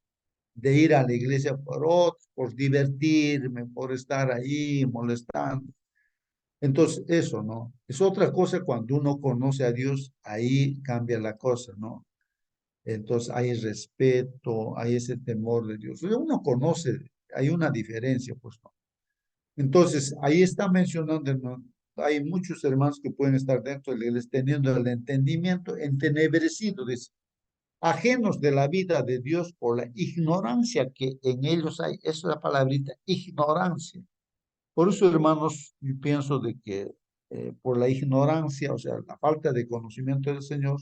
De ir a la iglesia por otro, por divertirme, por estar ahí molestando. Entonces, eso, ¿no? Es otra cosa cuando uno conoce a Dios, ahí cambia la cosa, ¿no? Entonces hay respeto, hay ese temor de Dios. Uno conoce, hay una diferencia, pues no. Entonces, ahí está mencionando, ¿no? Hay muchos hermanos que pueden estar dentro de la iglesia teniendo el entendimiento entenebrecido, dice, ajenos de la vida de Dios por la ignorancia que en ellos hay. Esa es la palabrita, ignorancia. Por eso, hermanos, yo pienso de que por la ignorancia, o sea, la falta de conocimiento del Señor,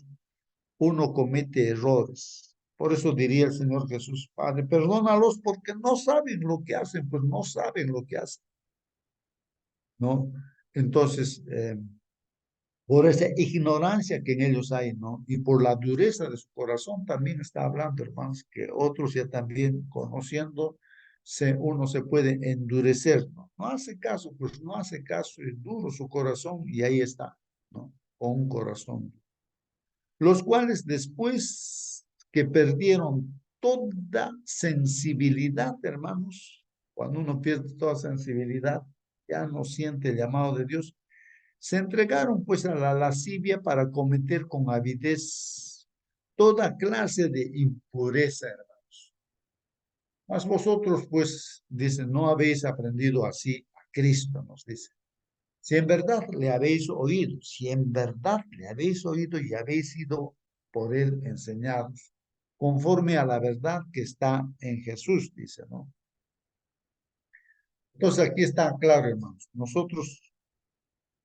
uno comete errores. Por eso diría el Señor Jesús, Padre, perdónalos porque no saben lo que hacen, pues no saben lo que hacen, ¿no? Entonces, por esa ignorancia que en ellos hay, ¿no? Y por la dureza de su corazón también está hablando, hermanos, que otros ya también conociendo, uno se puede endurecer, ¿no? No hace caso, pues no hace caso, es duro su corazón y ahí está, ¿no? Con un corazón, los cuales después que perdieron toda sensibilidad, hermanos, cuando uno pierde toda sensibilidad, ya no siente el llamado de Dios, se entregaron pues a la lascivia para cometer con avidez toda clase de impureza, hermanos. Mas vosotros pues, dicen, no habéis aprendido así a Cristo, nos dice. Si en verdad le habéis oído, si en verdad le habéis oído y habéis sido por él enseñados, conforme a la verdad que está en Jesús, dice, ¿no? Entonces aquí está claro, hermanos, nosotros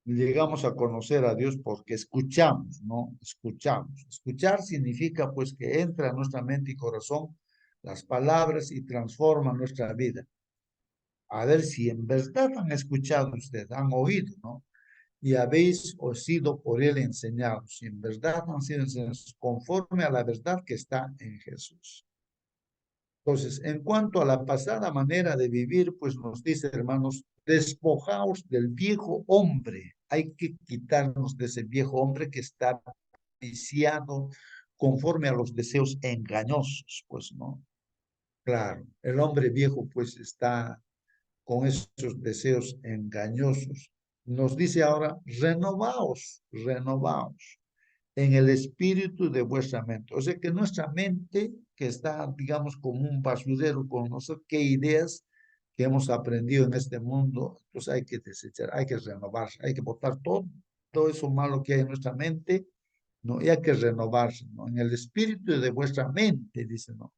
llegamos a conocer a Dios porque escuchamos, ¿no? Escuchamos. Escuchar significa pues que entra a nuestra mente y corazón las palabras y transforma nuestra vida. A ver si en verdad han escuchado ustedes, han oído, ¿no? Y habéis sido por él enseñados, y en verdad han sido enseñados conforme a la verdad que está en Jesús. Entonces, en cuanto a la pasada manera de vivir, pues nos dice, hermanos, despojaos del viejo hombre. Hay que quitarnos de ese viejo hombre que está viciado conforme a los deseos engañosos, pues, ¿no? Claro, el hombre viejo pues está con esos deseos engañosos. Nos dice ahora, renovaos, renovaos en el espíritu de vuestra mente. O sea que nuestra mente, que está, digamos, como un basurero con no sé qué ideas que hemos aprendido en este mundo, pues hay que desechar, hay que renovar, hay que botar todo eso malo que hay en nuestra mente, ¿no? Y hay que renovarse, ¿no? En el espíritu de vuestra mente, dice, ¿no?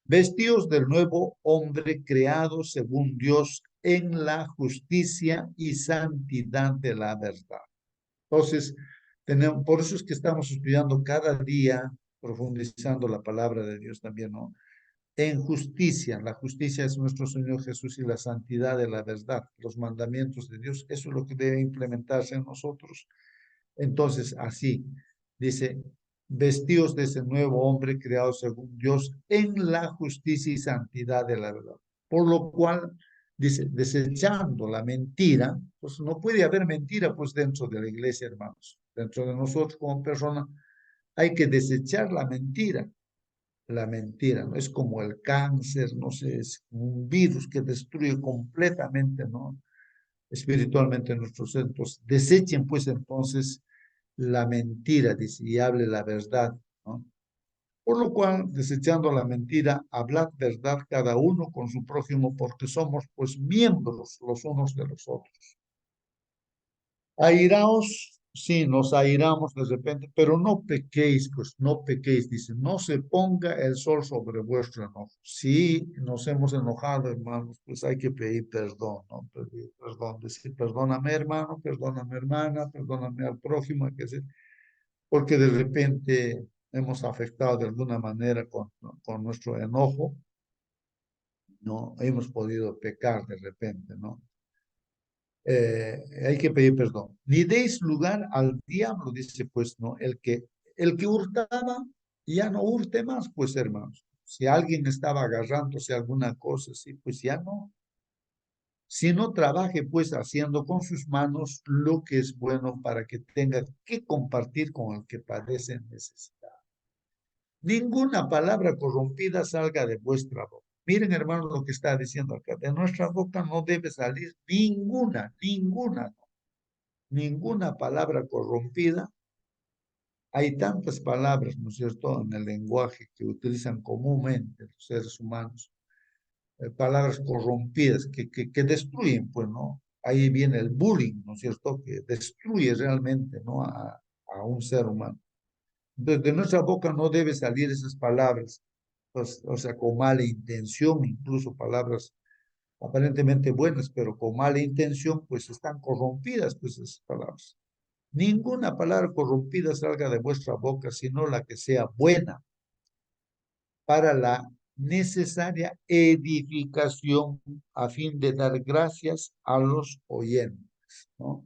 Vestidos del nuevo hombre creado según Dios en la justicia y santidad de la verdad. Entonces, por eso es que estamos estudiando cada día, profundizando la palabra de Dios también, ¿no? En justicia, la justicia es nuestro Señor Jesús y la santidad de la verdad, los mandamientos de Dios, eso es lo que debe implementarse en nosotros. Entonces, así, dice, vestidos de ese nuevo hombre creado según Dios en la justicia y santidad de la verdad. Por lo cual, dice, desechando la mentira, pues no puede haber mentira pues dentro de la iglesia, hermanos. Dentro de nosotros como personas hay que desechar la mentira. La mentira, ¿no? Es como el cáncer, no sé, es un virus que destruye completamente, ¿no? Espiritualmente nuestros centros. Desechen pues entonces la mentira, dice, y hable la verdad, ¿no? Por lo cual, desechando la mentira, hablad verdad cada uno con su prójimo, porque somos pues miembros los unos de los otros. Airaos, sí, nos airamos de repente, pero no pequéis, pues no pequéis, dice, no se ponga el sol sobre vuestro enojo. Si nos hemos enojado, hermanos, pues hay que pedir perdón, ¿no? Pedir perdón, decir, perdóname, hermano, perdóname, hermana, perdóname al prójimo, hay que decir, porque de repente hemos afectado de alguna manera con nuestro enojo, ¿no? Hemos podido pecar de repente, ¿no? Hay que pedir perdón. Ni deis lugar al diablo, dice, pues, ¿no? El que hurtaba, ya no hurte más, pues, hermanos. Si alguien estaba agarrándose alguna cosa, sí, pues ya no. Si no trabaje, pues, haciendo con sus manos lo que es bueno para que tenga que compartir con el que padece necesidad. Ninguna palabra corrompida salga de vuestra boca. Miren, hermanos, lo que está diciendo acá. De nuestra boca no debe salir ninguna palabra corrompida. Hay tantas palabras, ¿no es cierto?, en el lenguaje que utilizan comúnmente los seres humanos, palabras corrompidas que destruyen, pues, ¿no? Ahí viene el bullying, ¿no es cierto?, que destruye realmente, ¿no?, a un ser humano. Entonces, de nuestra boca no debe salir esas palabras, pues, o sea, con mala intención, incluso palabras aparentemente buenas, pero con mala intención, pues están corrompidas, pues, esas palabras. Ninguna palabra corrompida salga de vuestra boca, sino la que sea buena para la necesaria edificación a fin de dar gracias a los oyentes, ¿no?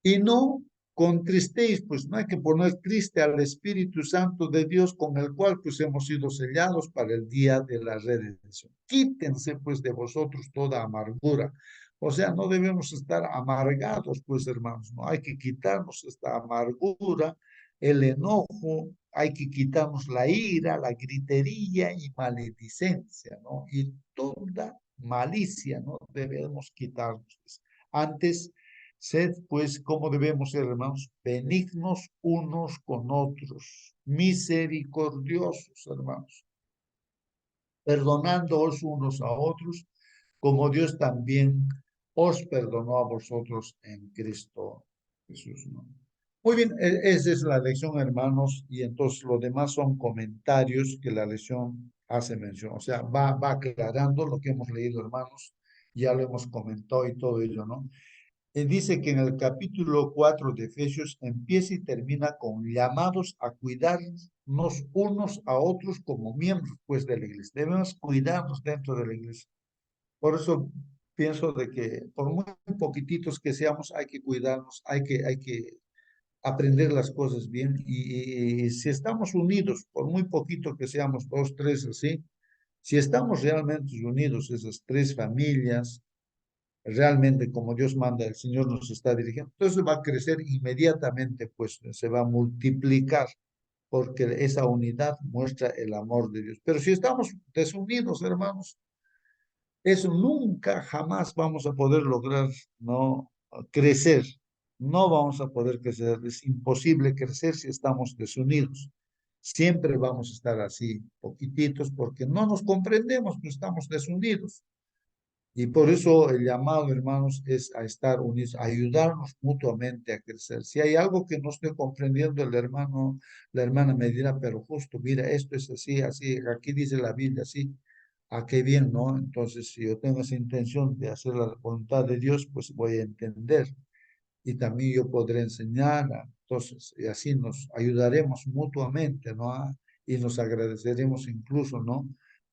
Y no contristéis, pues no hay que poner triste al Espíritu Santo de Dios, con el cual pues hemos sido sellados para el día de la redención. Quítense pues de vosotros toda amargura. O sea, no debemos estar amargados, pues, hermanos, no hay que quitarnos esta amargura, el enojo, hay que quitarnos la ira, la gritería y maledicencia, ¿no? Y toda malicia, ¿no? Debemos quitarnos. Antes, sed, pues, como debemos ser, hermanos, benignos unos con otros, misericordiosos, hermanos, perdonándoos unos a otros, como Dios también os perdonó a vosotros en Cristo Jesús, ¿no? Muy bien, esa es la lección, hermanos, y entonces lo demás son comentarios que la lección hace mención, o sea, va aclarando lo que hemos leído, hermanos, ya lo hemos comentado y todo ello, ¿no? Dice que en el capítulo 4 de Efesios empieza y termina con llamados a cuidarnos unos a otros como miembros, pues, de la iglesia. Debemos cuidarnos dentro de la iglesia. Por eso pienso de que por muy poquititos que seamos, hay que cuidarnos, hay que aprender las cosas bien. Y si estamos unidos, por muy poquito que seamos, dos, tres, así, si estamos realmente unidos, esas tres familias, realmente como Dios manda, el Señor nos está dirigiendo, entonces va a crecer inmediatamente, pues se va a multiplicar, porque esa unidad muestra el amor de Dios. Pero si estamos desunidos, hermanos, eso nunca, jamás vamos a poder lograr, no crecer. No vamos a poder crecer. Es imposible crecer si estamos desunidos. Siempre vamos a estar así, poquititos, porque no nos comprendemos, pues estamos desunidos. Y por eso el llamado, hermanos, es a estar unidos, a ayudarnos mutuamente a crecer. Si hay algo que no estoy comprendiendo, el hermano, la hermana me dirá, pero justo, mira, esto es así, así, aquí dice la Biblia, así, a qué bien, ¿no? Entonces, si yo tengo esa intención de hacer la voluntad de Dios, pues voy a entender y también yo podré enseñar. Entonces, y así nos ayudaremos mutuamente, ¿no? Y nos agradeceremos incluso, ¿no?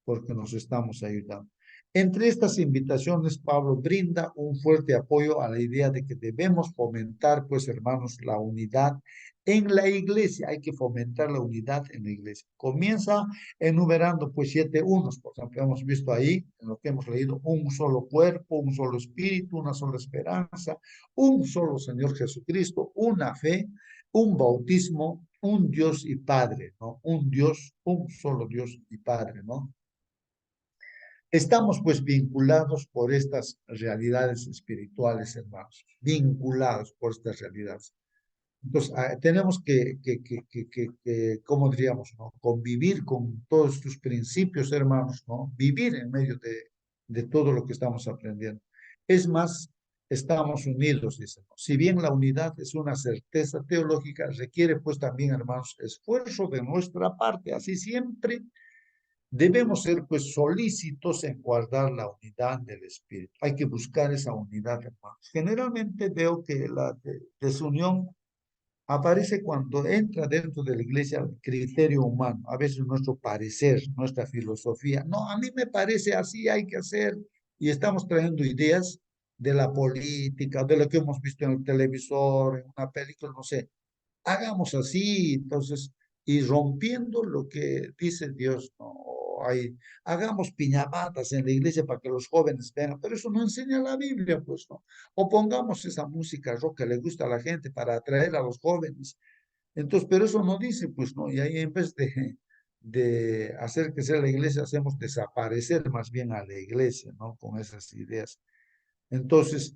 Porque nos estamos ayudando. Entre estas invitaciones, Pablo brinda un fuerte apoyo a la idea de que debemos fomentar, pues, hermanos, la unidad en la iglesia. Hay que fomentar la unidad en la iglesia. Comienza enumerando, pues, 7 unos. Por ejemplo, hemos visto ahí, en lo que hemos leído, un solo cuerpo, un solo espíritu, una sola esperanza, un solo Señor Jesucristo, una fe, un bautismo, un Dios y Padre, ¿no? Un Dios, un solo Dios y Padre, ¿no? Estamos pues vinculados por estas realidades espirituales, hermanos, vinculados por estas realidades. Entonces, tenemos ¿cómo diríamos, no? Convivir con todos estos principios, hermanos, ¿no? Vivir en medio de todo lo que estamos aprendiendo. Es más, estamos unidos, dice, ¿no? Si bien la unidad es una certeza teológica, requiere pues también, hermanos, esfuerzo de nuestra parte. Así siempre debemos ser pues solícitos en guardar la unidad del Espíritu. Hay que buscar esa unidad, hermanos. Generalmente veo que la desunión aparece cuando entra dentro de la iglesia el criterio humano, a veces nuestro parecer, nuestra filosofía. No, a mí me parece así, hay que hacer. Y estamos trayendo ideas de la política, de lo que hemos visto en el televisor, en una película, no sé. Hagamos así, entonces, y rompiendo lo que dice Dios, no hay, hagamos piñamatas en la iglesia para que los jóvenes vengan, pero eso no enseña la Biblia, pues no. O pongamos esa música rock que le gusta a la gente para atraer a los jóvenes. Entonces, pero eso no dice, pues no, y ahí en vez de hacer que sea la iglesia, hacemos desaparecer más bien a la iglesia, ¿no? Con esas ideas. Entonces,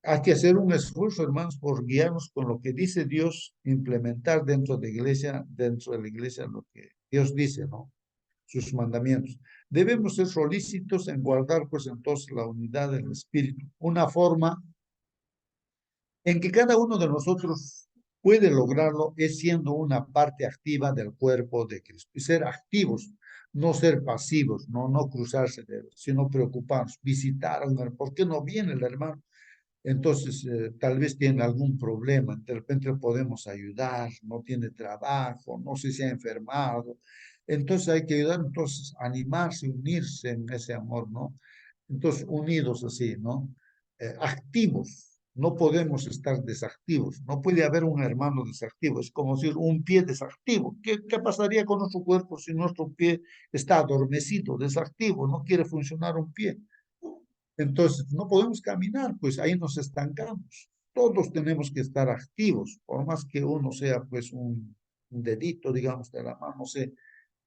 hay que hacer un esfuerzo, hermanos, por guiarnos con lo que dice Dios, implementar dentro de la iglesia lo que Dios dice, ¿no? Sus mandamientos. Debemos ser solícitos en guardar, pues, entonces la unidad del Espíritu, una forma en que cada uno de nosotros puede lograrlo es siendo una parte activa del cuerpo de Cristo. Y ser activos, no ser pasivos, no cruzarse dedos, sino preocuparnos, visitar a un hermano. ¿Por qué no viene el hermano? Entonces, tal vez tiene algún problema, de repente podemos ayudar, no tiene trabajo, no sé si ha enfermado. Entonces hay que ayudar, entonces animarse, unirse en ese amor, ¿no? Entonces, unidos así, ¿no? Activos, no podemos estar desactivos, no puede haber un hermano desactivo, es como decir un pie desactivo. ¿Qué pasaría con nuestro cuerpo si nuestro pie está adormecido, desactivo, no quiere funcionar un pie? Entonces, no podemos caminar, pues ahí nos estancamos. Todos tenemos que estar activos, por más que uno sea pues un dedito, digamos, de la mano, no sé,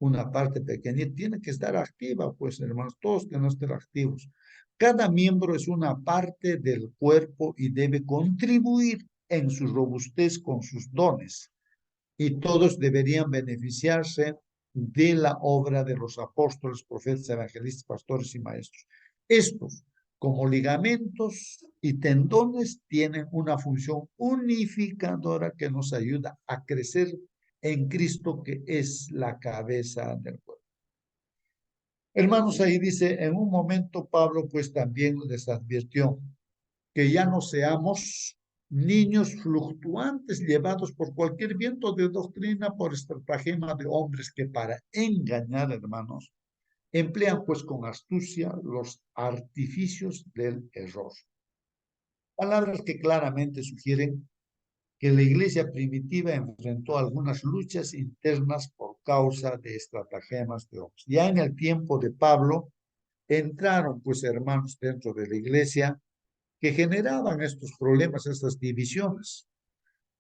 una parte pequeña, tiene que estar activa, pues hermanos, todos tenemos que estar activos. Cada miembro es una parte del cuerpo y debe contribuir en su robustez con sus dones. Y todos deberían beneficiarse de la obra de los apóstoles, profetas, evangelistas, pastores y maestros. Estos, como ligamentos y tendones, tienen una función unificadora que nos ayuda a crecer en Cristo, que es la cabeza del cuerpo. Hermanos, ahí dice, en un momento Pablo pues también les advirtió que ya no seamos niños fluctuantes llevados por cualquier viento de doctrina, por estratagema de hombres que para engañar, hermanos, emplean pues con astucia los artificios del error. Palabras que claramente sugieren que la iglesia primitiva enfrentó algunas luchas internas por causa de estratagemas de hombres. Ya en el tiempo de Pablo entraron pues hermanos dentro de la iglesia que generaban estos problemas, estas divisiones,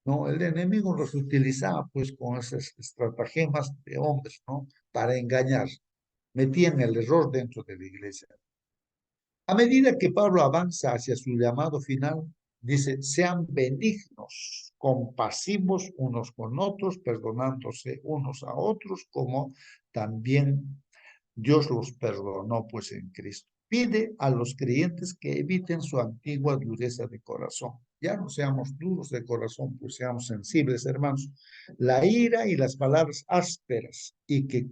¿no? El enemigo los utilizaba pues con esas estratagemas de hombres, ¿no? Para engañar, metían el error dentro de la iglesia. A medida que Pablo avanza hacia su llamado final, dice, sean benignos, compasivos unos con otros, perdonándose unos a otros, como también Dios los perdonó pues en Cristo. Pide a los creyentes que eviten su antigua dureza de corazón. Ya no seamos duros de corazón, pues seamos sensibles, hermanos. La ira y las palabras ásperas y que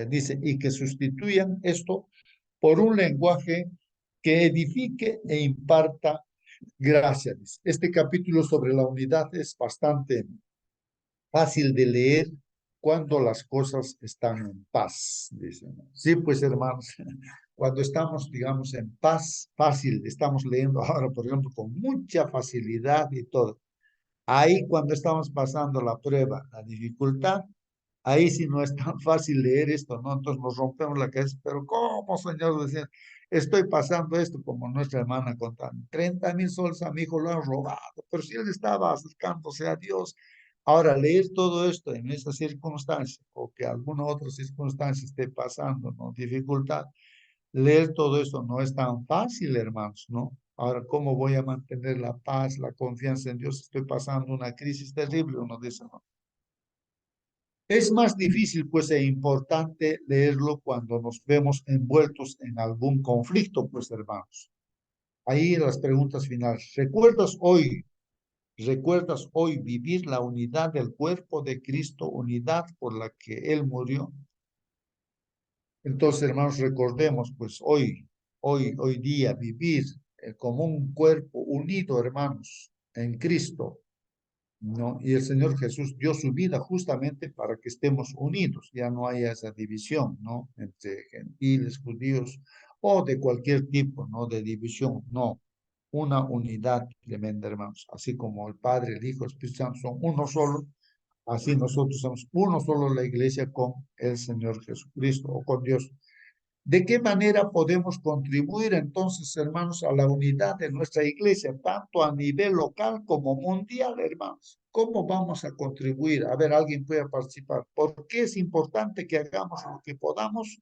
dice y que sustituyan esto por un lenguaje que edifique e imparta gracia. Este capítulo sobre la unidad es bastante fácil de leer cuando las cosas están en paz, dicen. Sí, pues hermanos, cuando estamos, digamos, en paz, fácil, estamos leyendo ahora, por ejemplo, con mucha facilidad y todo. Ahí cuando estamos pasando la prueba, la dificultad, ahí sí no es tan fácil leer esto, ¿no? Entonces nos rompemos la cabeza, pero ¿cómo, Señor? Decían, estoy pasando esto como nuestra hermana contando, 30,000 soles a mi hijo lo han robado, pero si él estaba acercándose a Dios. Ahora, leer todo esto en esta circunstancia, o que alguna otra circunstancia esté pasando, ¿no? Dificultad, leer todo esto no es tan fácil, hermanos, ¿no? Ahora, ¿cómo voy a mantener la paz, la confianza en Dios? Estoy pasando una crisis terrible, uno dice, ¿no? Es más difícil, pues, e importante leerlo cuando nos vemos envueltos en algún conflicto, pues, hermanos. Ahí las preguntas finales. ¿Recuerdas hoy vivir la unidad del cuerpo de Cristo, unidad por la que Él murió? Entonces, hermanos, recordemos, pues, hoy día vivir como un cuerpo unido, hermanos, en Cristo, ¿no? Y el Señor Jesús dio su vida justamente para que estemos unidos, ya no haya esa división, ¿no? Entre gentiles, judíos o de cualquier tipo, ¿no? De división, no. Una unidad tremenda, hermanos. Así como el Padre, el Hijo, el Espíritu Santo son uno solo, así nosotros somos uno solo la iglesia con el Señor Jesucristo o con Dios. ¿De qué manera podemos contribuir entonces, hermanos, a la unidad de nuestra iglesia, tanto a nivel local como mundial, hermanos? ¿Cómo vamos a contribuir? A ver, alguien puede participar. ¿Por qué es importante que hagamos lo que podamos?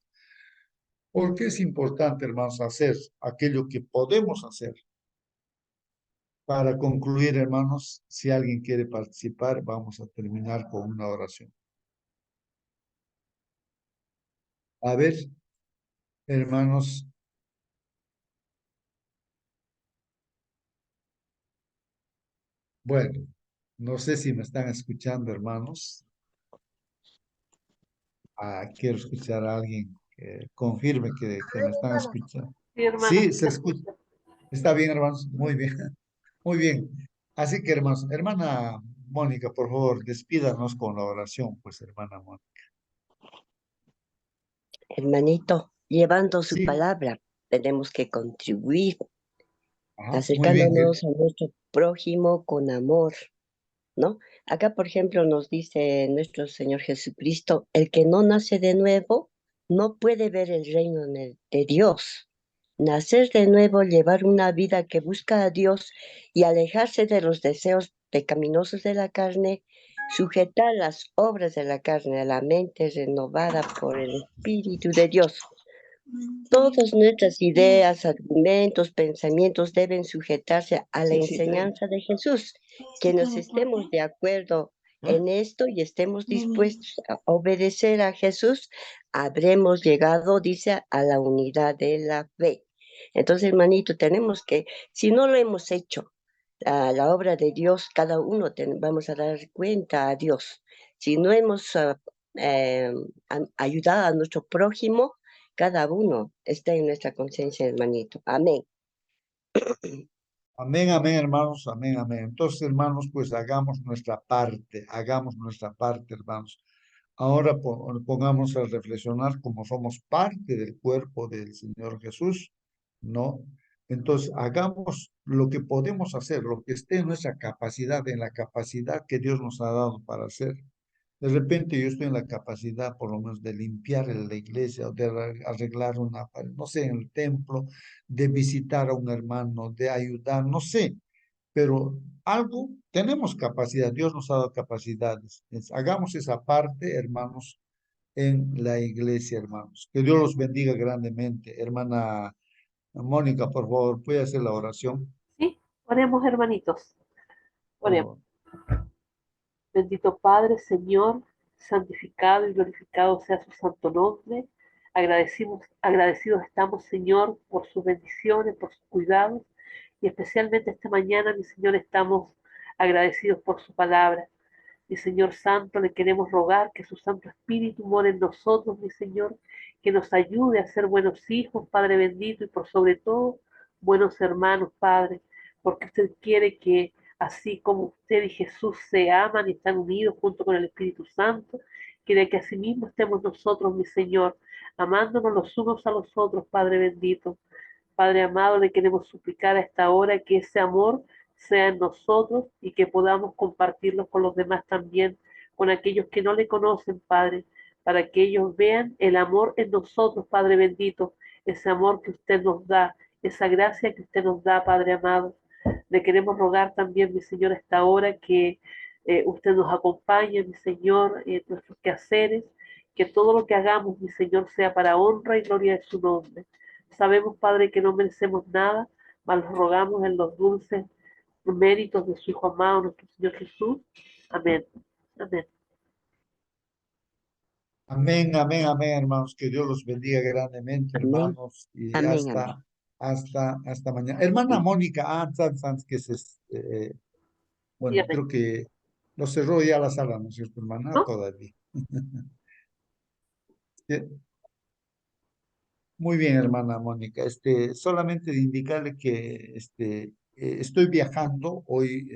¿Por qué es importante, hermanos, hacer aquello que podemos hacer? Para concluir, hermanos, si alguien quiere participar, vamos a terminar con una oración. A ver, hermanos. Bueno, no sé si me están escuchando, hermanos. Quiero escuchar a alguien que confirme que me están escuchando. Sí, hermano, Sí, sí se se escucha. escucha. Está bien, hermanos. Muy bien. Muy bien. Así que, hermanos, hermana Mónica, por favor, despídanos con la oración, pues, hermana Mónica. Hermanito, llevando su Sí, palabra, tenemos que contribuir, muy bien. acercándonos a nuestro prójimo con amor, ¿no? Acá, por ejemplo, nos dice nuestro Señor Jesucristo, el que no nace de nuevo no puede ver el reino de Dios. Nacer de nuevo, llevar una vida que busca a Dios y alejarse de los deseos pecaminosos de la carne, sujetar las obras de la carne a la mente renovada por el Espíritu de Dios. Todas nuestras ideas, argumentos, pensamientos deben sujetarse a la enseñanza de Jesús, que nos estemos de acuerdo en esto y estemos dispuestos a obedecer a Jesús, habremos llegado, dice, a la unidad de la fe. Entonces, hermanito, tenemos que, si no lo hemos hecho, la obra de Dios, cada uno vamos a dar cuenta a Dios. Si no hemos ayudado a nuestro prójimo, cada uno está en nuestra conciencia, hermanito. Amén. Amén, amén, hermanos, amén, amén. Entonces, hermanos, pues hagamos nuestra parte, hermanos. Ahora pongamos a reflexionar como somos parte del cuerpo del Señor Jesús, ¿no? Entonces, hagamos lo que podemos hacer, lo que esté en nuestra capacidad, en la capacidad que Dios nos ha dado para hacer. De repente yo estoy en la capacidad, por lo menos, de limpiar la iglesia o de arreglar una pared, no sé, en el templo, de visitar a un hermano, de ayudar, no sé, pero algo tenemos capacidad, Dios nos ha dado capacidades. Hagamos esa parte, hermanos, en la iglesia, hermanos. Que Dios los bendiga grandemente. Hermana Mónica, por favor, ¿puede hacer la oración? Sí, oremos, hermanitos. Por Oremos. favor. Bendito Padre, Señor, santificado y glorificado sea su santo nombre. Agradecidos estamos, Señor, por sus bendiciones, por sus cuidados, y especialmente esta mañana, mi Señor, estamos agradecidos por su palabra. Mi Señor Santo, le queremos rogar que su Santo Espíritu more en nosotros, mi Señor, que nos ayude a ser buenos hijos, Padre bendito, y por sobre todo, buenos hermanos, Padre, porque usted quiere que así como usted y Jesús se aman y están unidos junto con el Espíritu Santo, quiere que asimismo estemos nosotros, mi Señor, amándonos los unos a los otros, Padre bendito. Padre amado, le queremos suplicar a esta hora que ese amor sea en nosotros y que podamos compartirlo con los demás también, con aquellos que no le conocen, Padre, para que ellos vean el amor en nosotros, Padre bendito, ese amor que usted nos da, esa gracia que usted nos da, Padre amado. Le queremos rogar también, mi Señor, a esta hora que usted nos acompañe, mi Señor, en nuestros quehaceres, que todo lo que hagamos, mi Señor, sea para honra y gloria de su nombre. Sabemos, Padre, que no merecemos nada, mas los rogamos en los dulces méritos de su Hijo amado, nuestro Señor Jesús. Amén. Amén. Amén, amén, amén, hermanos. Que Dios los bendiga grandemente, Amén. hermanos. Y Amén, amén. hasta mañana. Hermana Mónica, antes que se... bueno, Dígame, creo que lo cerró ya la sala, ¿no es cierto, hermana? ¿no? Todavía. Muy bien, hermana Mónica. Solamente de indicarle que estoy viajando hoy.